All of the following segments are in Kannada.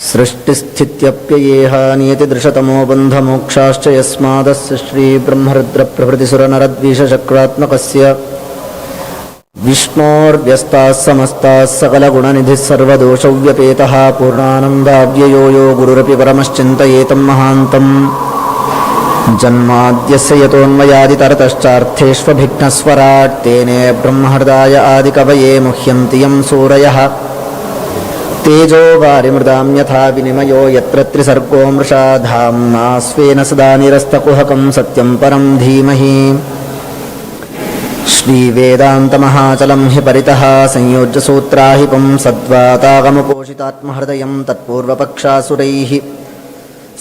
ಸೃಷ್ಟಿಸ್ಥಿತ್ಯಪ್ಯಯೇಹ ನಿಯತಿದೃಶತಮೋ ಬಂಧಮೋಕ್ಷಾಶ್ಚ ಯಸ್ಮಾದಸ್ಯ ಶ್ರೀಬ್ರಹ್ಮರುದ್ರಪ್ರಭೃತಿಸುರನರದ್ವೀಷಚಕ್ರಾತ್ಮಕಸ್ಯ ವಿಷ್ಣೋರ್ವ್ಯಸ್ತಾಃ ಸಮಸ್ತಾಃ ಸಕಲಗುಣನಿಧಿಃ ಸರ್ವದೋಷವ್ಯಪೇತಃ ಪೂರ್ಣಾನಂದಾವ್ಯಯೋ ಯೋ ಗುರುರಪಿ ಪರಮಶ್ಚಿಂತಯೇತಂ ಮಹಾಂತಂ ಜನ್ಮಾದ್ಯಸ್ಯ ಯತೋನ್ಮಯಾದಿತರತಶ್ಚಾರ್ಥೇಷ್ವಭಿಘ್ನಸ್ವರಾಟ್ ತೇನೇ ಬ್ರಹ್ಮಹೃದಾಯ ಆದಿಕವಯೇ ಮುಹ್ಯಂತಿ ಯಂ ಸೂರಯಃ ತೇಜೋ ವಾರಿಮೃದಾಂ ಯಥಾ ವಿನಿಮಯೋ ಯತ್ರ ತ್ರಿಸರ್ಗೋ ಮೃಷಾ ಧಾಮ್ನಾ ಸ್ವೇನ ಸದಾ ನಿರಸ್ತಕುಹಕಂ ಸತ್ಯಂ ಪರಂ ಧೀಮಹಿ ಶ್ರೀವೇದಾಂತಮಹಾಚಲಂ ಹಿ ಪರಿತಃ ಸಂಯೋಜ್ಯ ಸೂತ್ರಾಹಿಪಂ ಸದ್ವಾತಾಗಮಪೋಷಿತಾತ್ಮಹೃದಯಂ ತತ್ಪೂರ್ವಪಕ್ಷಾಸುರೈಃ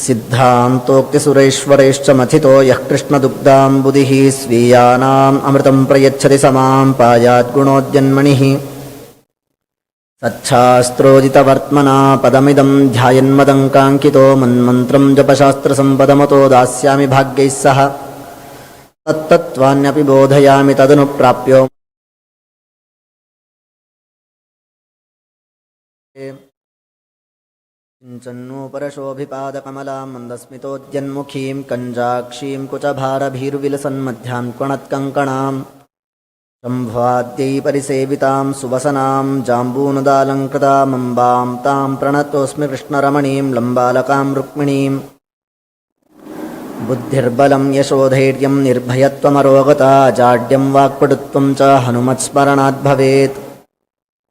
ಸಿದ್ಧಾಂತೋಕ್ತಿಸುರೈಶ್ವರೈಶ್ಚ ಮಥಿತೋ ಯಃ ಕೃಷ್ಣದುಗ್ಧಾಂಬುಧಿಃ ಸ್ವೀಯಾನಾಂ ಅಮೃತಂ ಪ್ರಯಚ್ಛತಿ ಸಮಾಂ ಪಾಯಾದ್ಗುಣೋದ್ಯನ್ಮಣಿಃ ತಚ್ಛಾಸ್ತ್ರೋದಿತವರ್ತ್ಮನಾ ಪದಮಿದಂ ಧ್ಯಾಯನ್ಮದಂಕಾಂಕಿತೋ ಮನ್ಮಂತ್ರಂ ಜಪಶಾಸ್ತ್ರಸಂಪದಮತೋ ದಾಸ್ಯಾಮಿ ಭಾಗ್ಯೈಃ ಸಹ ತತ್ತತ್ವಾನ್ಯಪಿ ಬೋಧಯಾಮಿ ತದನು ಪ್ರಾಪ್ಯೋ ಕಿಂಚನ್ನೂಪರಶೋಭಿಪಾದಕಮಲಾಂ ಮಂದಸ್ಮಿತೋದ್ಯನ್ಮುಖೀಂ ಕಂಜಾಕ್ಷೀಂ ಕುಚಭಾರಭೀರ್ವಿಲಸನ್ಮಧ್ಯಾಂ ಕ್ವಣತ್ಕಂಕಣಾಂ ಶಂಭ್ವಾದ್ಯೈ ಪರಿಸೇವಿತಾಂ ಸುವಸನಾಂ ಜಾಂಬೂನದಾಲಂಕೃತಾಮಂಬಾಂ ತಾಂ ಪ್ರಣತೋಸ್ಮಿ ಕೃಷ್ಣರಮಣೀಂ ಲಂಬಾಲಕಾಂ ರುಕ್ಮಿಣೀಂ ಬುದ್ಧಿರ್ಬಲಂ ಯಶೋಧೈರ್ಯಂ ನಿರ್ಭಯತ್ವಮರೋಗತಾ ಜಾಡ್ಯಂ ವಾಕ್ಪಟುತ್ವಂ ಚ ಹನುಮತ್ಸ್ಮರಣಾತ್ ಭವೇತ್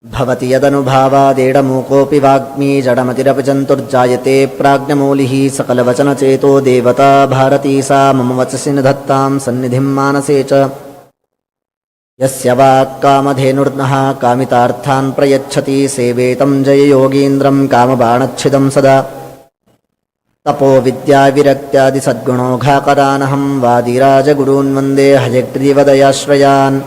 ಭವತಿ ಯದನುಭಾವಾದೇಡಮೂಕೋऽಪಿ ವಾಗ್ಮೀ ಜಡಮತಿರಪಿ ಜಂತುರ್ಜಾಯತೆ ಪ್ರಾಜ್ಞಮೂಲಿಃ ಸಕಲವಚನಚೇತೋ ದೇವತಾ ಭಾರತೀ ಸಾ ಮಮ ವಚಸಿ ನಿಧತ್ತಾಂ ಸನ್ನಿಧಿಂ ಮಾನಸೇ ಚ ಯಸ್ಯ ವಾಕ್ಕಾಮಧೇನುರ್ನಃ ಕಾಮಿತಾರ್ಥಾನ್ ಪ್ರಯಚ್ಛತಿ ಸೇವೇತಂ ಜಯಯೋಗೀಂದ್ರಂ ಕಾಮಬಾಣಚ್ಛಿದಂ ಸದಾ ತಪೋ ವಿದ್ಯಾವಿರಕ್ತ್ಯಾದಿ ಸದ್ಗುಣೋಘಾಕರಾನಹಂ ವಾದಿರಾಜಗುರೂನ್ ವಂದೇ ಹಯಗ್ರೀವದಯಾಶ್ರಯಾನ್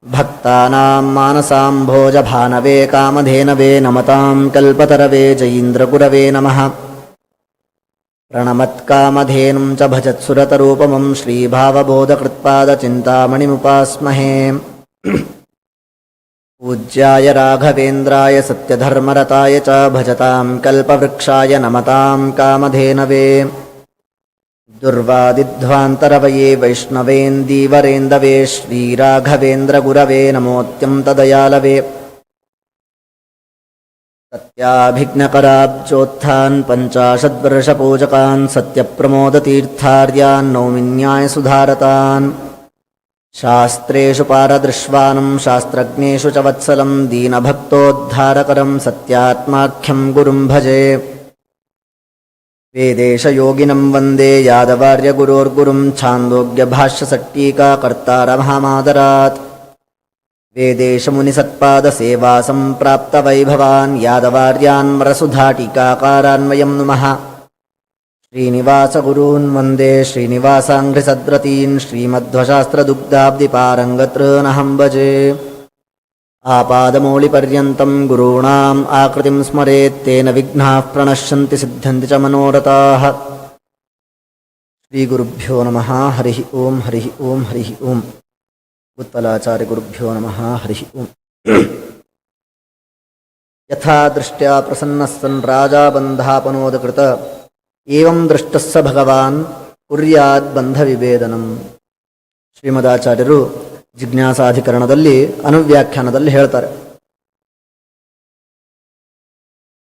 ಭಕ್ತಾನಾಂ ಮಾನಸಾಂಭೋಜಭಾನವೇ ಕಾಮಧೇನವೇ ನಮತಾಂ ಕಲ್ಪತರವೇ ಜಯೀಂದ್ರಗುರವೇ ನಮಃ ಪ್ರಣಮತ್ಕಾಮಧೇನುಂ ಚ ಭಜತ್ಸುರತರೂಪಮಂ ಶ್ರೀಭಾವಬೋಧಕೃತ್ಪಾದಚಿಂತಾಮಣಿಮುಪಾಸ್ಮಹೇ ಪೂಜ್ಯಾಯ ರಾಘವೇಂದ್ರಾಯ ಸತ್ಯಧರ್ಮರತಾಯ ಚ ಭಜತಾಂ ಕಲ್ಪವೃಕ್ಷಾಯ ನಮತಾಂ ಕಾಮಧೇನವೇ ದುರ್ವಾದಿಧ್ವಾಂತರವಯೇ ವೈಷ್ಣವೇಂದೀವರೇಂದವೇ ಶ್ರೀರಾಘವೇಂದ್ರಗುರವೇ ನಮೋऽತ್ಯಂತದಯಾಲವೇ ಸತ್ಯಾಭಿಘ್ನಕರಾಬ್ಜೋತ್ಥಾನ್ ಪಂಚಾಶದ್ವರ್ಷಪೂಜಕಾನ್ ಸತ್ಯಪ್ರಮೋದತೀರ್ಥಾರ್ಯಾನ್ ನೌಮಿನ್ಯಾಯಸುಧಾರತಾನ್ ಶಾಸ್ತ್ರೇಷು ಪಾರದೃಶ್ವಾನಂ ಶಾಸ್ತ್ರಜ್ಞೇಷು ಚ ವತ್ಸಲಂ ದೀನಭಕ್ತೋದ್ಧಾರಕರಂ ಸತ್ಯಾತ್ಮಾಖ್ಯಂ ಗುರುಂ ಭಜೆ ವೇದೇಶಯೋಗಿನಂ ವಂದೇ ಯಾದವಾರ್ಯಗುರೋರ್ಗುರುಂ ಛಾಂದೋಗ್ಯಭಾಷ್ಯಸಟ್ಟೀಕಾಕರ್ತಾರಮಹಾಮಾದರಾತ್ ವೇದೇಶಮುನಿಸತ್ಪಾದಸೇವಾ ಸಂಪ್ರಾಪ್ತವೈಭವಾನ್ ಯಾದವಾರ್ಯಾನ್ ವರಸುಧಾಟೀಕಾಕಾರಾನ್ವಯಂ ನುಮಃ ಶ್ರೀನಿವಾಸಗುರೂನ್ ವಂದೇ ಶ್ರೀನಿವಾಸಾಂಘ್ರಿಸದ್ರತೀನ್ ಶ್ರೀಮಧ್ವಶಾಸ್ತ್ರದುಗ್ಧಾಬ್ಧಿಪಾರಂಗತೃನಹಂ ಭಜೆ ಆಪಾದಮೌಳಿಪರ್ಯಂతం ಗುರೂಣಾಂ ಆಕೃತಿಂ ಸ್ಮರೇತ್ ತೇನ ವಿಘ್ನಾಃ ಪ್ರಣಶ್ಯಂತಿ ಸಿದ್ಧ್ಯಂತಿ ಚ ಮನೋರಥಾಃ ಶ್ರೀಗುರುಭ್ಯೋ ನಮಃ ಹರಿ ಓಂ ಹರಿ ಓಂ ಹರಿ ಓಂ ಉತ್ಪಲಾಚಾರ್ಯ ಗುರುಭ್ಯೋ ನಮಃ ಹರಿ ಓಂ ಯಥಾ ದೃಷ್ಟ್ಯಾ ಪ್ರಸನ್ನಃ ಸನ್ ರಾಜಾ ಬಂಧಾಪನೋದಕೃತ ಏವಂ ದೃಷ್ಟಃ ಸ ಭಗವಾನ್ ಕುರ್ಯಾದ್ ಬಂಧ ವಿಭೇದನಂ. ಶ್ರೀಮದಾಚಾರ್ಯರು ಜಿಜ್ಞಾಸಾಧಿಕರಣದಲ್ಲಿ ಅನುವ್ಯಾಖ್ಯಾನದಲ್ಲಿ ಹೇಳ್ತಾರೆ,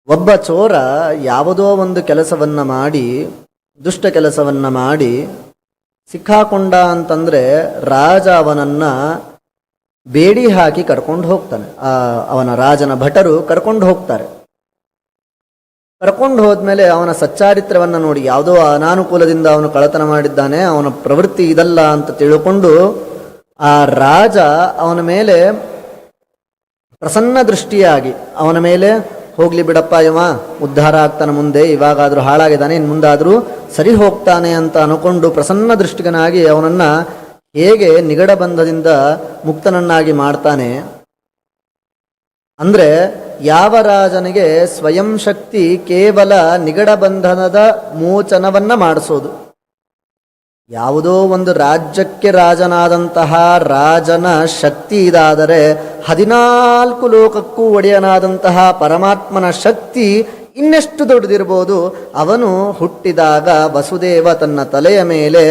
ಒಬ್ಬ ಚೋರ ಯಾವುದೋ ಒಂದು ಕೆಲಸವನ್ನ ಮಾಡಿ, ದುಷ್ಟ ಕೆಲಸವನ್ನ ಮಾಡಿ ಸಿಕ್ಕಾಕೊಂಡ ಅಂತಂದ್ರೆ ರಾಜ ಅವನನ್ನ ಬೇಡಿ ಹಾಕಿ ಕರ್ಕೊಂಡು ಹೋಗ್ತಾನೆ. ಅವನ ರಾಜನ ಭಟರು ಕರ್ಕೊಂಡು ಹೋಗ್ತಾರೆ. ಕರ್ಕೊಂಡು ಹೋದ್ಮೇಲೆ ಅವನ ಸಚ್ಚಾರಿತ್ರವನ್ನು ನೋಡಿ, ಯಾವುದೋ ಅನಾನುಕೂಲದಿಂದ ಅವನು ಕಳ್ಳತನ ಮಾಡಿದ್ದಾನೆ, ಅವನ ಪ್ರವೃತ್ತಿ ಇದಲ್ಲ ಅಂತ ತಿಳ್ಕೊಂಡು ಆ ರಾಜ ಅವನ ಮೇಲೆ ಪ್ರಸನ್ನ ದೃಷ್ಟಿಯಾಗಿ ಅವನ ಮೇಲೆ ಹೋಗ್ಲಿ ಬಿಡಪ್ಪ, ಇವ ಉದ್ಧಾರ ಆಗ್ತಾನೆ, ಮುಂದೆ ಇವಾಗಾದರೂ ಹಾಳಾಗಿದ್ದಾನೆ, ಇನ್ನು ಮುಂದಾದರೂ ಸರಿ ಹೋಗ್ತಾನೆ ಅಂತ ಅನ್ಕೊಂಡು ಪ್ರಸನ್ನ ದೃಷ್ಟಿಗನಾಗಿ ಅವನನ್ನ ಹೇಗೆ ನಿಗಡ ಬಂಧದಿಂದ ಮುಕ್ತನನ್ನಾಗಿ ಮಾಡ್ತಾನೆ ಅಂದ್ರೆ, ಯಾವ ರಾಜನಿಗೆ ಸ್ವಯಂ ಶಕ್ತಿ ಕೇವಲ ನಿಗಡ ಬಂಧನದ ಮೋಚನವನ್ನ ಮಾಡಿಸೋದು, ಯಾವುದೋ ಒಂದು ರಾಜ್ಯಕ್ಕೆ ರಾಜನಾದಂತಹ ರಾಜನ ಶಕ್ತಿ ಇದಾದರೆ 14 ಲೋಕಕ್ಕೂ ಒಡೆಯನಾದಂತಹ ಪರಮಾತ್ಮನ ಶಕ್ತಿ ಇನ್ನೆಷ್ಟು ದೊಡ್ಡದಿರ್ಬೋದು. ಅವನು ಹುಟ್ಟಿದಾಗ ವಸುದೇವ ತನ್ನ ತಲೆಯ ಮೇಲೆ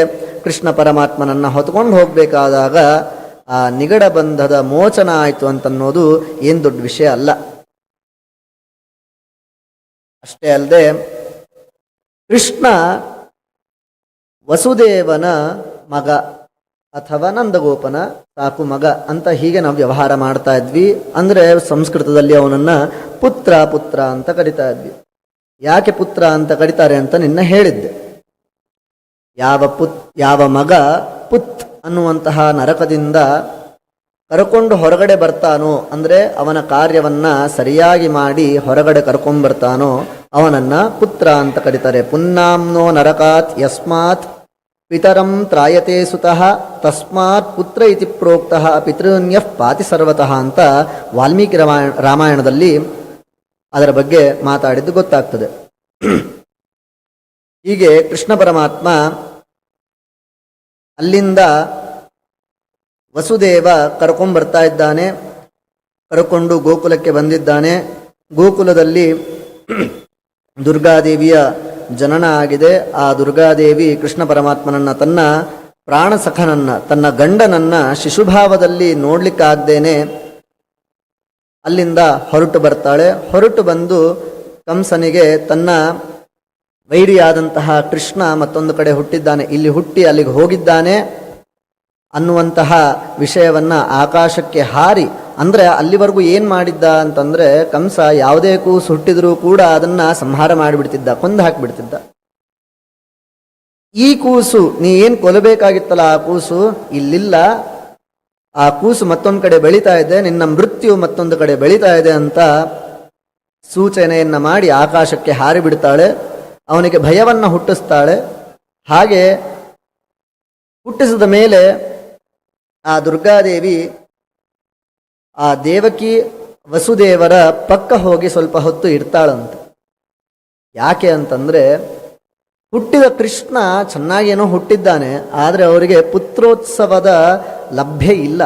ಕೃಷ್ಣ ಪರಮಾತ್ಮನನ್ನು ಹೊತ್ಕೊಂಡು ಹೋಗಬೇಕಾದಾಗ ಆ ನಿಗಡ ಬಂಧದ ಮೋಚನ ಆಯಿತು ಅಂತನ್ನೋದು ಏನು ದೊಡ್ಡ ವಿಷಯ ಅಲ್ಲ. ಅಷ್ಟೇ ಅಲ್ಲದೆ ಕೃಷ್ಣ ವಸುದೇವನ ಮಗ ಅಥವಾ ನಂದಗೋಪನ ಸಾಕು ಮಗ ಅಂತ ಹೀಗೆ ನಾವು ವ್ಯವಹಾರ ಮಾಡ್ತಾ ಇದ್ವಿ. ಅಂದರೆ ಸಂಸ್ಕೃತದಲ್ಲಿ ಅವನನ್ನ ಪುತ್ರ ಪುತ್ರ ಅಂತ ಕರಿತಾ ಇದ್ವಿ. ಯಾಕೆ ಪುತ್ರ ಅಂತ ಕರೀತಾರೆ ಅಂತ ನಿನ್ನ ಹೇಳಿದ್ದೆ. ಯಾವ ಮಗ ಪುತ್ ಅನ್ನುವಂತಹ ನರಕದಿಂದ ಕರ್ಕೊಂಡು ಹೊರಗಡೆ ಬರ್ತಾನೋ, ಅಂದರೆ ಅವನ ಕಾರ್ಯವನ್ನ ಸರಿಯಾಗಿ ಮಾಡಿ ಹೊರಗಡೆ ಕರ್ಕೊಂಡ್ಬರ್ತಾನೋ ಅವನನ್ನ ಪುತ್ರ ಅಂತ ಕರೀತಾರೆ. ಪುನ್ನಾಂನೋ ನರಕಾತ್ ಯಸ್ಮಾತ್ ಪಿತರಂ ತ್ರಾಯತೆ ಸುತಃ ತಸ್ಮಾತ್ ಪುತ್ರ ಇತಿ ಪ್ರೋಕ್ತಃ ಪಿತೃನ್ಯಃ ಪಾತಿ ಸರ್ವತಃ ಅಂತ ವಾಲ್ಮೀಕಿ ರಾಮಾಯಣದಲ್ಲಿ ಅದರ ಬಗ್ಗೆ ಮಾತಾಡಿದ್ದು ಗೊತ್ತಾಗ್ತದೆ. ಹೀಗೆ ಕೃಷ್ಣ ಪರಮಾತ್ಮ ಅಲ್ಲಿಂದ ವಸುದೇವ ಕರ್ಕೊಂಡ್ಬರ್ತಾ ಇದ್ದಾನೆ. ಕರ್ಕೊಂಡು ಗೋಕುಲಕ್ಕೆ ಬಂದಿದ್ದಾನೆ. ಗೋಕುಲದಲ್ಲಿ ದುರ್ಗಾದೇವಿಯ ಜನನ ಆಗಿದೆ. ಆ ದುರ್ಗಾದೇವಿ ಕೃಷ್ಣ ಪರಮಾತ್ಮನನ್ನ ತನ್ನ ಪ್ರಾಣಸಖನನ್ನ ತನ್ನ ಗಂಡನನ್ನ ಶಿಶುಭಾವದಲ್ಲಿ ನೋಡ್ಲಿಕ್ಕಾಗ್ದೇನೆ ಅಲ್ಲಿಂದ ಹೊರಟು ಬರ್ತಾಳೆ. ಹೊರಟು ಬಂದು ಕಂಸನಿಗೆ ತನ್ನ ವೈರಿಯಾದಂತಹ ಕೃಷ್ಣ ಮತ್ತೊಂದು ಕಡೆ ಹುಟ್ಟಿದ್ದಾನೆ, ಇಲ್ಲಿ ಹುಟ್ಟಿ ಅಲ್ಲಿಗೆ ಹೋಗಿದ್ದಾನೆ ಅನ್ನುವಂತಹ ವಿಷಯವನ್ನ ಆಕಾಶಕ್ಕೆ ಹಾರಿ, ಅಂದ್ರೆ ಅಲ್ಲಿವರೆಗೂ ಏನ್ ಮಾಡಿದ್ದ ಅಂತಂದ್ರೆ ಕಂಸ ಯಾವುದೇ ಕೂಸು ಹುಟ್ಟಿದ್ರೂ ಕೂಡ ಅದನ್ನ ಸಂಹಾರ ಮಾಡಿಬಿಡ್ತಿದ್ದ, ಕೊಂದು ಹಾಕಿಬಿಡ್ತಿದ್ದ. ಈ ಕೂಸು ನೀ ಏನ್ ಕೊಲ್ಲಬೇಕಾಗಿತ್ತಲ್ಲ ಆ ಕೂಸು ಇಲ್ಲಿಲ್ಲ, ಆ ಕೂಸು ಮತ್ತೊಂದು ಕಡೆ ಬೆಳೀತಾ ಇದೆ, ನಿನ್ನ ಮೃತ್ಯು ಮತ್ತೊಂದು ಕಡೆ ಬೆಳೀತಾ ಇದೆ ಅಂತ ಸೂಚನೆಯನ್ನ ಮಾಡಿ ಆಕಾಶಕ್ಕೆ ಹಾರಿ ಬಿಡ್ತಾಳೆ. ಅವನಿಗೆ ಭಯವನ್ನ ಹುಟ್ಟಿಸ್ತಾಳೆ. ಹಾಗೆ ಹುಟ್ಟಿಸಿದ ಮೇಲೆ ಆ ದುರ್ಗಾದೇವಿ ಆ ದೇವಕಿ ವಸುದೇವರ ಪಕ್ಕ ಹೋಗಿ ಸ್ವಲ್ಪ ಹೊತ್ತು ಇರ್ತಾಳಂತೆ. ಯಾಕೆ ಅಂತಂದ್ರೆ ಹುಟ್ಟಿದ ಕೃಷ್ಣ ಚೆನ್ನಾಗೇನೋ ಹುಟ್ಟಿದ್ದಾನೆ, ಆದರೆ ಅವರಿಗೆ ಪುತ್ರೋತ್ಸವದ ಲಭ್ಯ ಇಲ್ಲ.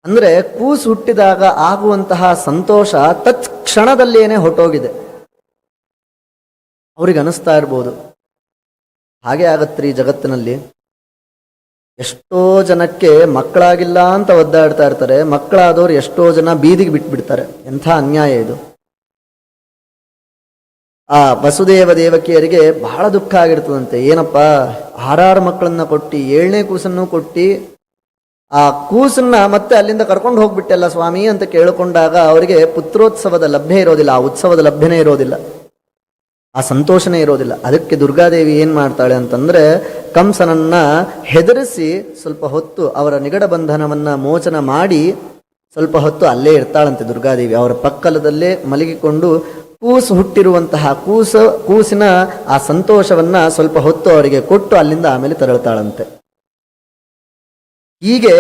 ಅಂದ್ರೆ ಕೂಸು ಹುಟ್ಟಿದಾಗ ಆಗುವಂತಹ ಸಂತೋಷ ತತ್ಕ್ಷಣದಲ್ಲೇನೆ ಹೊಟ್ಟೋಗಿದೆ. ಅವ್ರಿಗೆ ಅನಿಸ್ತಾ ಇರ್ಬೋದು ಹಾಗೆ ಆಗತ್ರಿ ಜಗತ್ತಿನಲ್ಲಿ. ಎಷ್ಟೋ ಜನಕ್ಕೆ ಮಕ್ಕಳಾಗಿಲ್ಲ ಅಂತ ಒದ್ದಾಡ್ತಾ ಇರ್ತಾರೆ, ಮಕ್ಕಳಾದವ್ರು ಎಷ್ಟೋ ಜನ ಬೀದಿಗೆ ಬಿಟ್ಬಿಡ್ತಾರೆ. ಎಂಥ ಅನ್ಯಾಯ ಇದು. ಆ ವಸುದೇವ ದೇವಕಿಯರಿಗೆ ಬಹಳ ದುಃಖ ಆಗಿರ್ತದಂತೆ. ಏನಪ್ಪ 6 ಮಕ್ಕಳನ್ನ ಕೊಟ್ಟು 7ನೇ ಕೂಸನ್ನು ಕೊಟ್ಟು ಆ ಕೂಸನ್ನ ಮತ್ತೆ ಅಲ್ಲಿಂದ ಕರ್ಕೊಂಡು ಹೋಗ್ಬಿಟ್ಟೆಲ್ಲ ಸ್ವಾಮಿ ಅಂತ ಕೇಳಿಕೊಂಡಾಗ ಅವರಿಗೆ ಪುತ್ರೋತ್ಸವದ ಲಭ್ಯ ಇರೋದಿಲ್ಲ, ಆ ಉತ್ಸವದ ಲಭ್ಯನೇ ಇರೋದಿಲ್ಲ, ಆ ಸಂತೋಷನೇ ಇರೋದಿಲ್ಲ. ಅದಕ್ಕೆ ದುರ್ಗಾದೇವಿ ಏನ್ ಮಾಡ್ತಾಳೆ ಅಂತಂದ್ರೆ ಕಂಸನನ್ನ ಹೆದರಿಸಿ ಸ್ವಲ್ಪ ಹೊತ್ತು ಅವರ ನಿಗಡ ಬಂಧನವನ್ನ ಮೋಚನ ಮಾಡಿ ಸ್ವಲ್ಪ ಹೊತ್ತು ಅಲ್ಲೇ ಇರ್ತಾಳಂತೆ ದುರ್ಗಾದೇವಿ. ಅವರ ಪಕ್ಕಲದಲ್ಲೇ ಮಲಗಿಕೊಂಡು ಕೂಸು ಹುಟ್ಟಿರುವಂತಹ ಕೂಸಿನ ಆ ಸಂತೋಷವನ್ನ ಸ್ವಲ್ಪ ಹೊತ್ತು ಅವರಿಗೆ ಕೊಟ್ಟು ಅಲ್ಲಿಂದ ಆಮೇಲೆ ತೆರಳುತ್ತಾಳಂತೆ. ಹೀಗೆ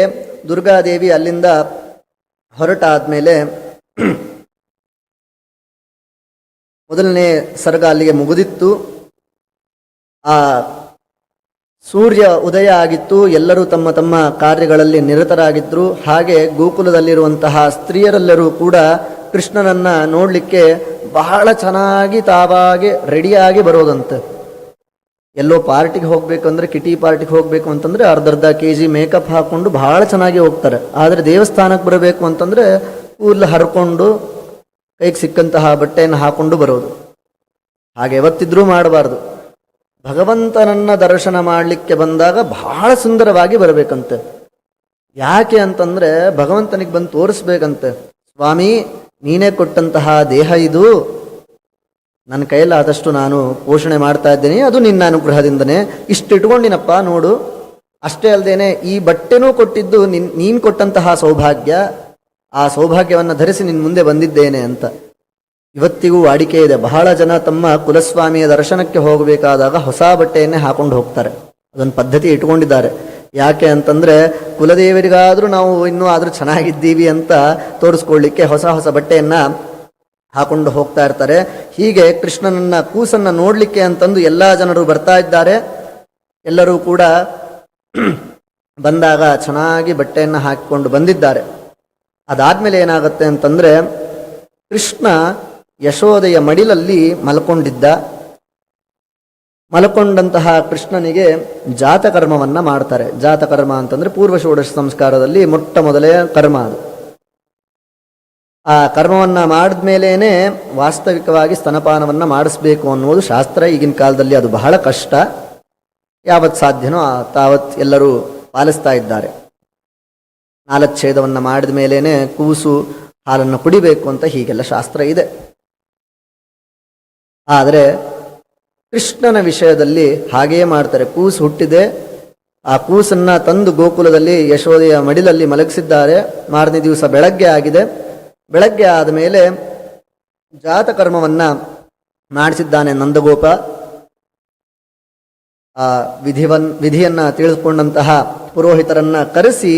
ದುರ್ಗಾದೇವಿ ಅಲ್ಲಿಂದ ಹೊರಟಾದ್ಮೇಲೆ ಮೊದಲನೇ ಸರ್ಗ ಅಲ್ಲಿಗೆ ಮುಗಿದಿತ್ತು. ಆ ಸೂರ್ಯ ಉದಯ ಆಗಿತ್ತು. ಎಲ್ಲರೂ ತಮ್ಮ ತಮ್ಮ ಕಾರ್ಯಗಳಲ್ಲಿ ನಿರತರಾಗಿದ್ರು. ಹಾಗೆ ಗೋಕುಲದಲ್ಲಿರುವಂತಹ ಸ್ತ್ರೀಯರೆಲ್ಲರೂ ಕೂಡ ಕೃಷ್ಣನನ್ನ ನೋಡ್ಲಿಕ್ಕೆ ಬಹಳ ಚೆನ್ನಾಗಿ ತಾವಾಗಿ ರೆಡಿಯಾಗಿ ಬರೋದಂತೆ. ಎಲ್ಲೋ ಪಾರ್ಟಿಗೆ ಹೋಗ್ಬೇಕಂದ್ರೆ, ಕಿಟಿ ಪಾರ್ಟಿಗೆ ಹೋಗ್ಬೇಕು ಅಂತಂದ್ರೆ ಅರ್ಧ ಕೆಜಿ ಮೇಕಪ್ ಹಾಕೊಂಡು ಬಹಳ ಚೆನ್ನಾಗಿ ಹೋಗ್ತಾರೆ. ಆದರೆ ದೇವಸ್ಥಾನಕ್ಕೆ ಬರಬೇಕು ಅಂತಂದ್ರೆ ಕೂದಲು ಹರ್ಕೊಂಡು ಕೈಗೆ ಸಿಕ್ಕಂತಹ ಬಟ್ಟೆಯನ್ನು ಹಾಕೊಂಡು ಬರೋದು. ಹಾಗೆ ಯಾವತ್ತಿದ್ರೂ ಮಾಡಬಾರ್ದು. ಭಗವಂತನನ್ನ ದರ್ಶನ ಮಾಡಲಿಕ್ಕೆ ಬಂದಾಗ ಬಹಳ ಸುಂದರವಾಗಿ ಬರಬೇಕಂತೆ. ಯಾಕೆ ಅಂತಂದ್ರೆ ಭಗವಂತನಿಗೆ ಬಂದು ತೋರಿಸ್ಬೇಕಂತೆ, ಸ್ವಾಮಿ ನೀನೇ ಕೊಟ್ಟಂತಹ ದೇಹ ಇದು, ನನ್ನ ಕೈಯಲ್ಲಾದಷ್ಟು ನಾನು ಪೋಷಣೆ ಮಾಡ್ತಾ ಇದ್ದೇನೆ, ಅದು ನಿನ್ನ ಅನುಗ್ರಹದಿಂದನೇ ಇಷ್ಟು ಇಟ್ಕೊಂಡಿನಪ್ಪ ನೋಡು. ಅಷ್ಟೇ ಅಲ್ಲದೇನೆ ಈ ಬಟ್ಟೆನೂ ಕೊಟ್ಟಿದ್ದು ನೀನು ಕೊಟ್ಟಂತಹ ಸೌಭಾಗ್ಯ, ಆ ಸೌಭಾಗ್ಯವನ್ನು ಧರಿಸಿ ನಿನ್ನ ಮುಂದೆ ಬಂದಿದ್ದೇನೆ ಅಂತ. ಇವತ್ತಿಗೂ ವಾಡಿಕೆ ಇದೆ. ಬಹಳ ಜನ ತಮ್ಮ ಕುಲಸ್ವಾಮಿಯ ದರ್ಶನಕ್ಕೆ ಹೋಗಬೇಕಾದಾಗ ಹೊಸ ಬಟ್ಟೆಯನ್ನೇ ಹಾಕೊಂಡು ಹೋಗ್ತಾರೆ. ಅದೊಂದು ಪದ್ಧತಿ ಇಟ್ಕೊಂಡಿದ್ದಾರೆ. ಯಾಕೆ ಅಂತಂದ್ರೆ ಕುಲದೇವರಿಗಾದ್ರೂ ನಾವು ಇನ್ನೂ ಆದ್ರೂ ಚೆನ್ನಾಗಿದ್ದೀವಿ ಅಂತ ತೋರಿಸ್ಕೊಳ್ಳಿಕ್ಕೆ ಹೊಸ ಹೊಸ ಬಟ್ಟೆಯನ್ನ ಹಾಕೊಂಡು ಹೋಗ್ತಾ ಇರ್ತಾರೆ. ಹೀಗೆ ಕೃಷ್ಣನನ್ನ ಕೂಸನ್ನ ನೋಡ್ಲಿಕ್ಕೆ ಅಂತಂದು ಎಲ್ಲಾ ಜನರು ಬರ್ತಾ ಇದ್ದಾರೆ. ಎಲ್ಲರೂ ಕೂಡ ಬಂದಾಗ ಚೆನ್ನಾಗಿ ಬಟ್ಟೆಯನ್ನು ಹಾಕಿಕೊಂಡು ಬಂದಿದ್ದಾರೆ. ಅದಾದಮೇಲೆ ಏನಾಗುತ್ತೆ ಅಂತಂದರೆ, ಕೃಷ್ಣ ಯಶೋದೆಯ ಮಡಿಲಲ್ಲಿ ಮಲ್ಕೊಂಡಿದ್ದ. ಮಲ್ಕೊಂಡಂತಹ ಕೃಷ್ಣನಿಗೆ ಜಾತಕರ್ಮವನ್ನು ಮಾಡ್ತಾರೆ. ಜಾತಕರ್ಮ ಅಂತಂದರೆ ಪೂರ್ವ ಷೋಡಶ ಸಂಸ್ಕಾರದಲ್ಲಿ ಮೊಟ್ಟ ಮೊದಲೇ ಕರ್ಮ ಅದು. ಆ ಕರ್ಮವನ್ನು ಮಾಡಿದ್ಮೇಲೇ ವಾಸ್ತವಿಕವಾಗಿ ಸ್ತನಪಾನವನ್ನು ಮಾಡಿಸ್ಬೇಕು ಅನ್ನೋದು ಶಾಸ್ತ್ರ. ಈಗಿನ ಕಾಲದಲ್ಲಿ ಅದು ಬಹಳ ಕಷ್ಟ. ಯಾವತ್ತು ಸಾಧ್ಯನೋ ತಾವತ್ ಎಲ್ಲರೂ ಪಾಲಿಸ್ತಾ ಇದ್ದಾರೆ. ನಾಲಚ್ಛೇದವನ್ನು ಮಾಡಿದ ಮೇಲೇ ಕೂಸು ಹಾಲನ್ನು ಕುಡಿಬೇಕು ಅಂತ ಹೀಗೆಲ್ಲ ಶಾಸ್ತ್ರ ಇದೆ. ಆದರೆ ಕೃಷ್ಣನ ವಿಷಯದಲ್ಲಿ ಹಾಗೆಯೇ ಮಾಡ್ತಾರೆ. ಕೂಸು ಹುಟ್ಟಿದೆ, ಆ ಕೂಸನ್ನು ತಂದು ಗೋಕುಲದಲ್ಲಿ ಯಶೋದೆಯ ಮಡಿಲಲ್ಲಿ ಮಲಗಿಸಿದ್ದಾರೆ. ಮಾರನೇ ದಿವಸ ಬೆಳಗ್ಗೆ ಆಗಿದೆ. ಬೆಳಗ್ಗೆ ಆದ ಮೇಲೆ ಜಾತಕರ್ಮವನ್ನು ಮಾಡಿಸಿದ್ದಾನೆ ನಂದಗೋಪ. ಆ ವಿಧಿಯನ್ನು ತಿಳಿದುಕೊಂಡಂತಹ ಪುರೋಹಿತರನ್ನ ಕರೆಸಿ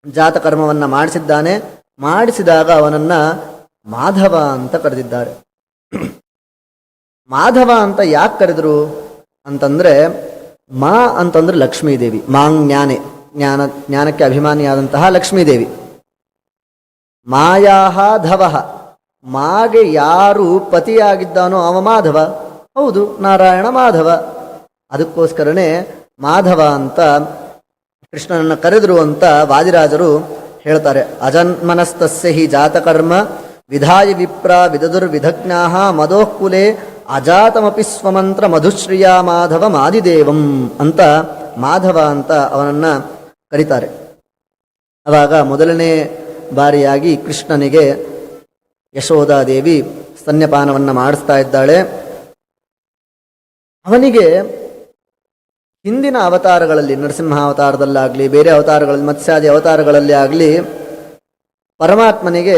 ಜಾತಕರ್ಮವನ್ನು ಮಾಡಿಸಿದ್ದಾನೆ. ಮಾಡಿಸಿದಾಗ ಅವನನ್ನು ಮಾಧವ ಅಂತ ಕರೆದಿದ್ದಾರೆ. ಮಾಧವ ಅಂತ ಯಾಕೆ ಕರೆದರು ಅಂತಂದರೆ, ಮಾ ಅಂತಂದ್ರೆ ಲಕ್ಷ್ಮೀದೇವಿ, ಮಾಂಜ್ಞಾನೆ, ಜ್ಞಾನಕ್ಕೆ ಅಭಿಮಾನಿಯಾದಂತಹ ಲಕ್ಷ್ಮೀದೇವಿ. ಮಾಯಾಹ ಧವಃ, ಮಾಗೆ ಯಾರು ಪತಿಯಾಗಿದ್ದಾನೋ ಅವ ಮಾಧವ. ಹೌದು, ನಾರಾಯಣ ಮಾಧವ. ಅದಕ್ಕೋಸ್ಕರನೇ ಮಾಧವ ಅಂತ ಕೃಷ್ಣನನ್ನು ಕರೆದರು ಅಂತ ವಾದಿರಾಜರು ಹೇಳ್ತಾರೆ. ಅಜನ್ಮನಸ್ತಸ್ಯ ಹಿ ಜಾತಕರ್ಮ ವಿಧಾಯ ವಿಪ್ರ ವಿದದುರ್ವಿಧಜ್ಞಾ ಮದೋಃಕುಲೆ ಅಜಾತಮಪಿ ಸ್ವಮಂತ್ರ ಮಧುಶ್ರಿಯ ಮಾಧವ ಮಾದಿದೇವಂ ಅಂತ ಮಾಧವ ಅಂತ ಅವನನ್ನು ಕರೀತಾರೆ. ಆವಾಗ ಮೊದಲನೇ ಬಾರಿಯಾಗಿ ಕೃಷ್ಣನಿಗೆ ಯಶೋದಾದೇವಿ ಸ್ತನ್ಯಪಾನವನ್ನು ಮಾಡಿಸ್ತಾ ಇದ್ದಾಳೆ. ಅವನಿಗೆ ಹಿಂದಿನ ಅವತಾರಗಳಲ್ಲಿ, ನರಸಿಂಹ ಅವತಾರದಲ್ಲಾಗಲಿ, ಬೇರೆ ಅವತಾರಗಳಲ್ಲಿ, ಮತ್ಸ್ಯಾದಿ ಅವತಾರಗಳಲ್ಲಿ ಆಗಲಿ, ಪರಮಾತ್ಮನಿಗೆ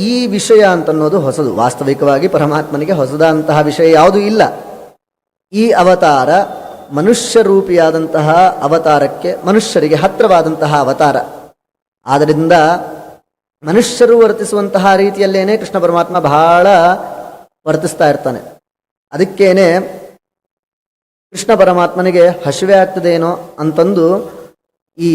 ಈ ವಿಷಯ ಅಂತನ್ನೋದು ಹೊಸದು. ವಾಸ್ತವಿಕವಾಗಿ ಪರಮಾತ್ಮನಿಗೆ ಹೊಸದಂತಹ ವಿಷಯ ಯಾವುದೂ ಇಲ್ಲ. ಈ ಅವತಾರ ಮನುಷ್ಯ ರೂಪಿಯಾದಂತಹ ಅವತಾರಕ್ಕೆ, ಮನುಷ್ಯರಿಗೆ ಹತ್ತಿರವಾದಂತಹ ಅವತಾರ. ಆದ್ದರಿಂದ ಮನುಷ್ಯರು ವರ್ತಿಸುವಂತಹ ರೀತಿಯಲ್ಲೇನೆ ಕೃಷ್ಣ ಪರಮಾತ್ಮ ಬಹಳ ವರ್ತಿಸ್ತಾ ಇರ್ತಾನೆ. ಅದಕ್ಕೇನೆ ಕೃಷ್ಣ ಪರಮಾತ್ಮನಿಗೆ ಹಸಿವೆ ಆಗ್ತದೇನೋ ಅಂತಂದು ಈ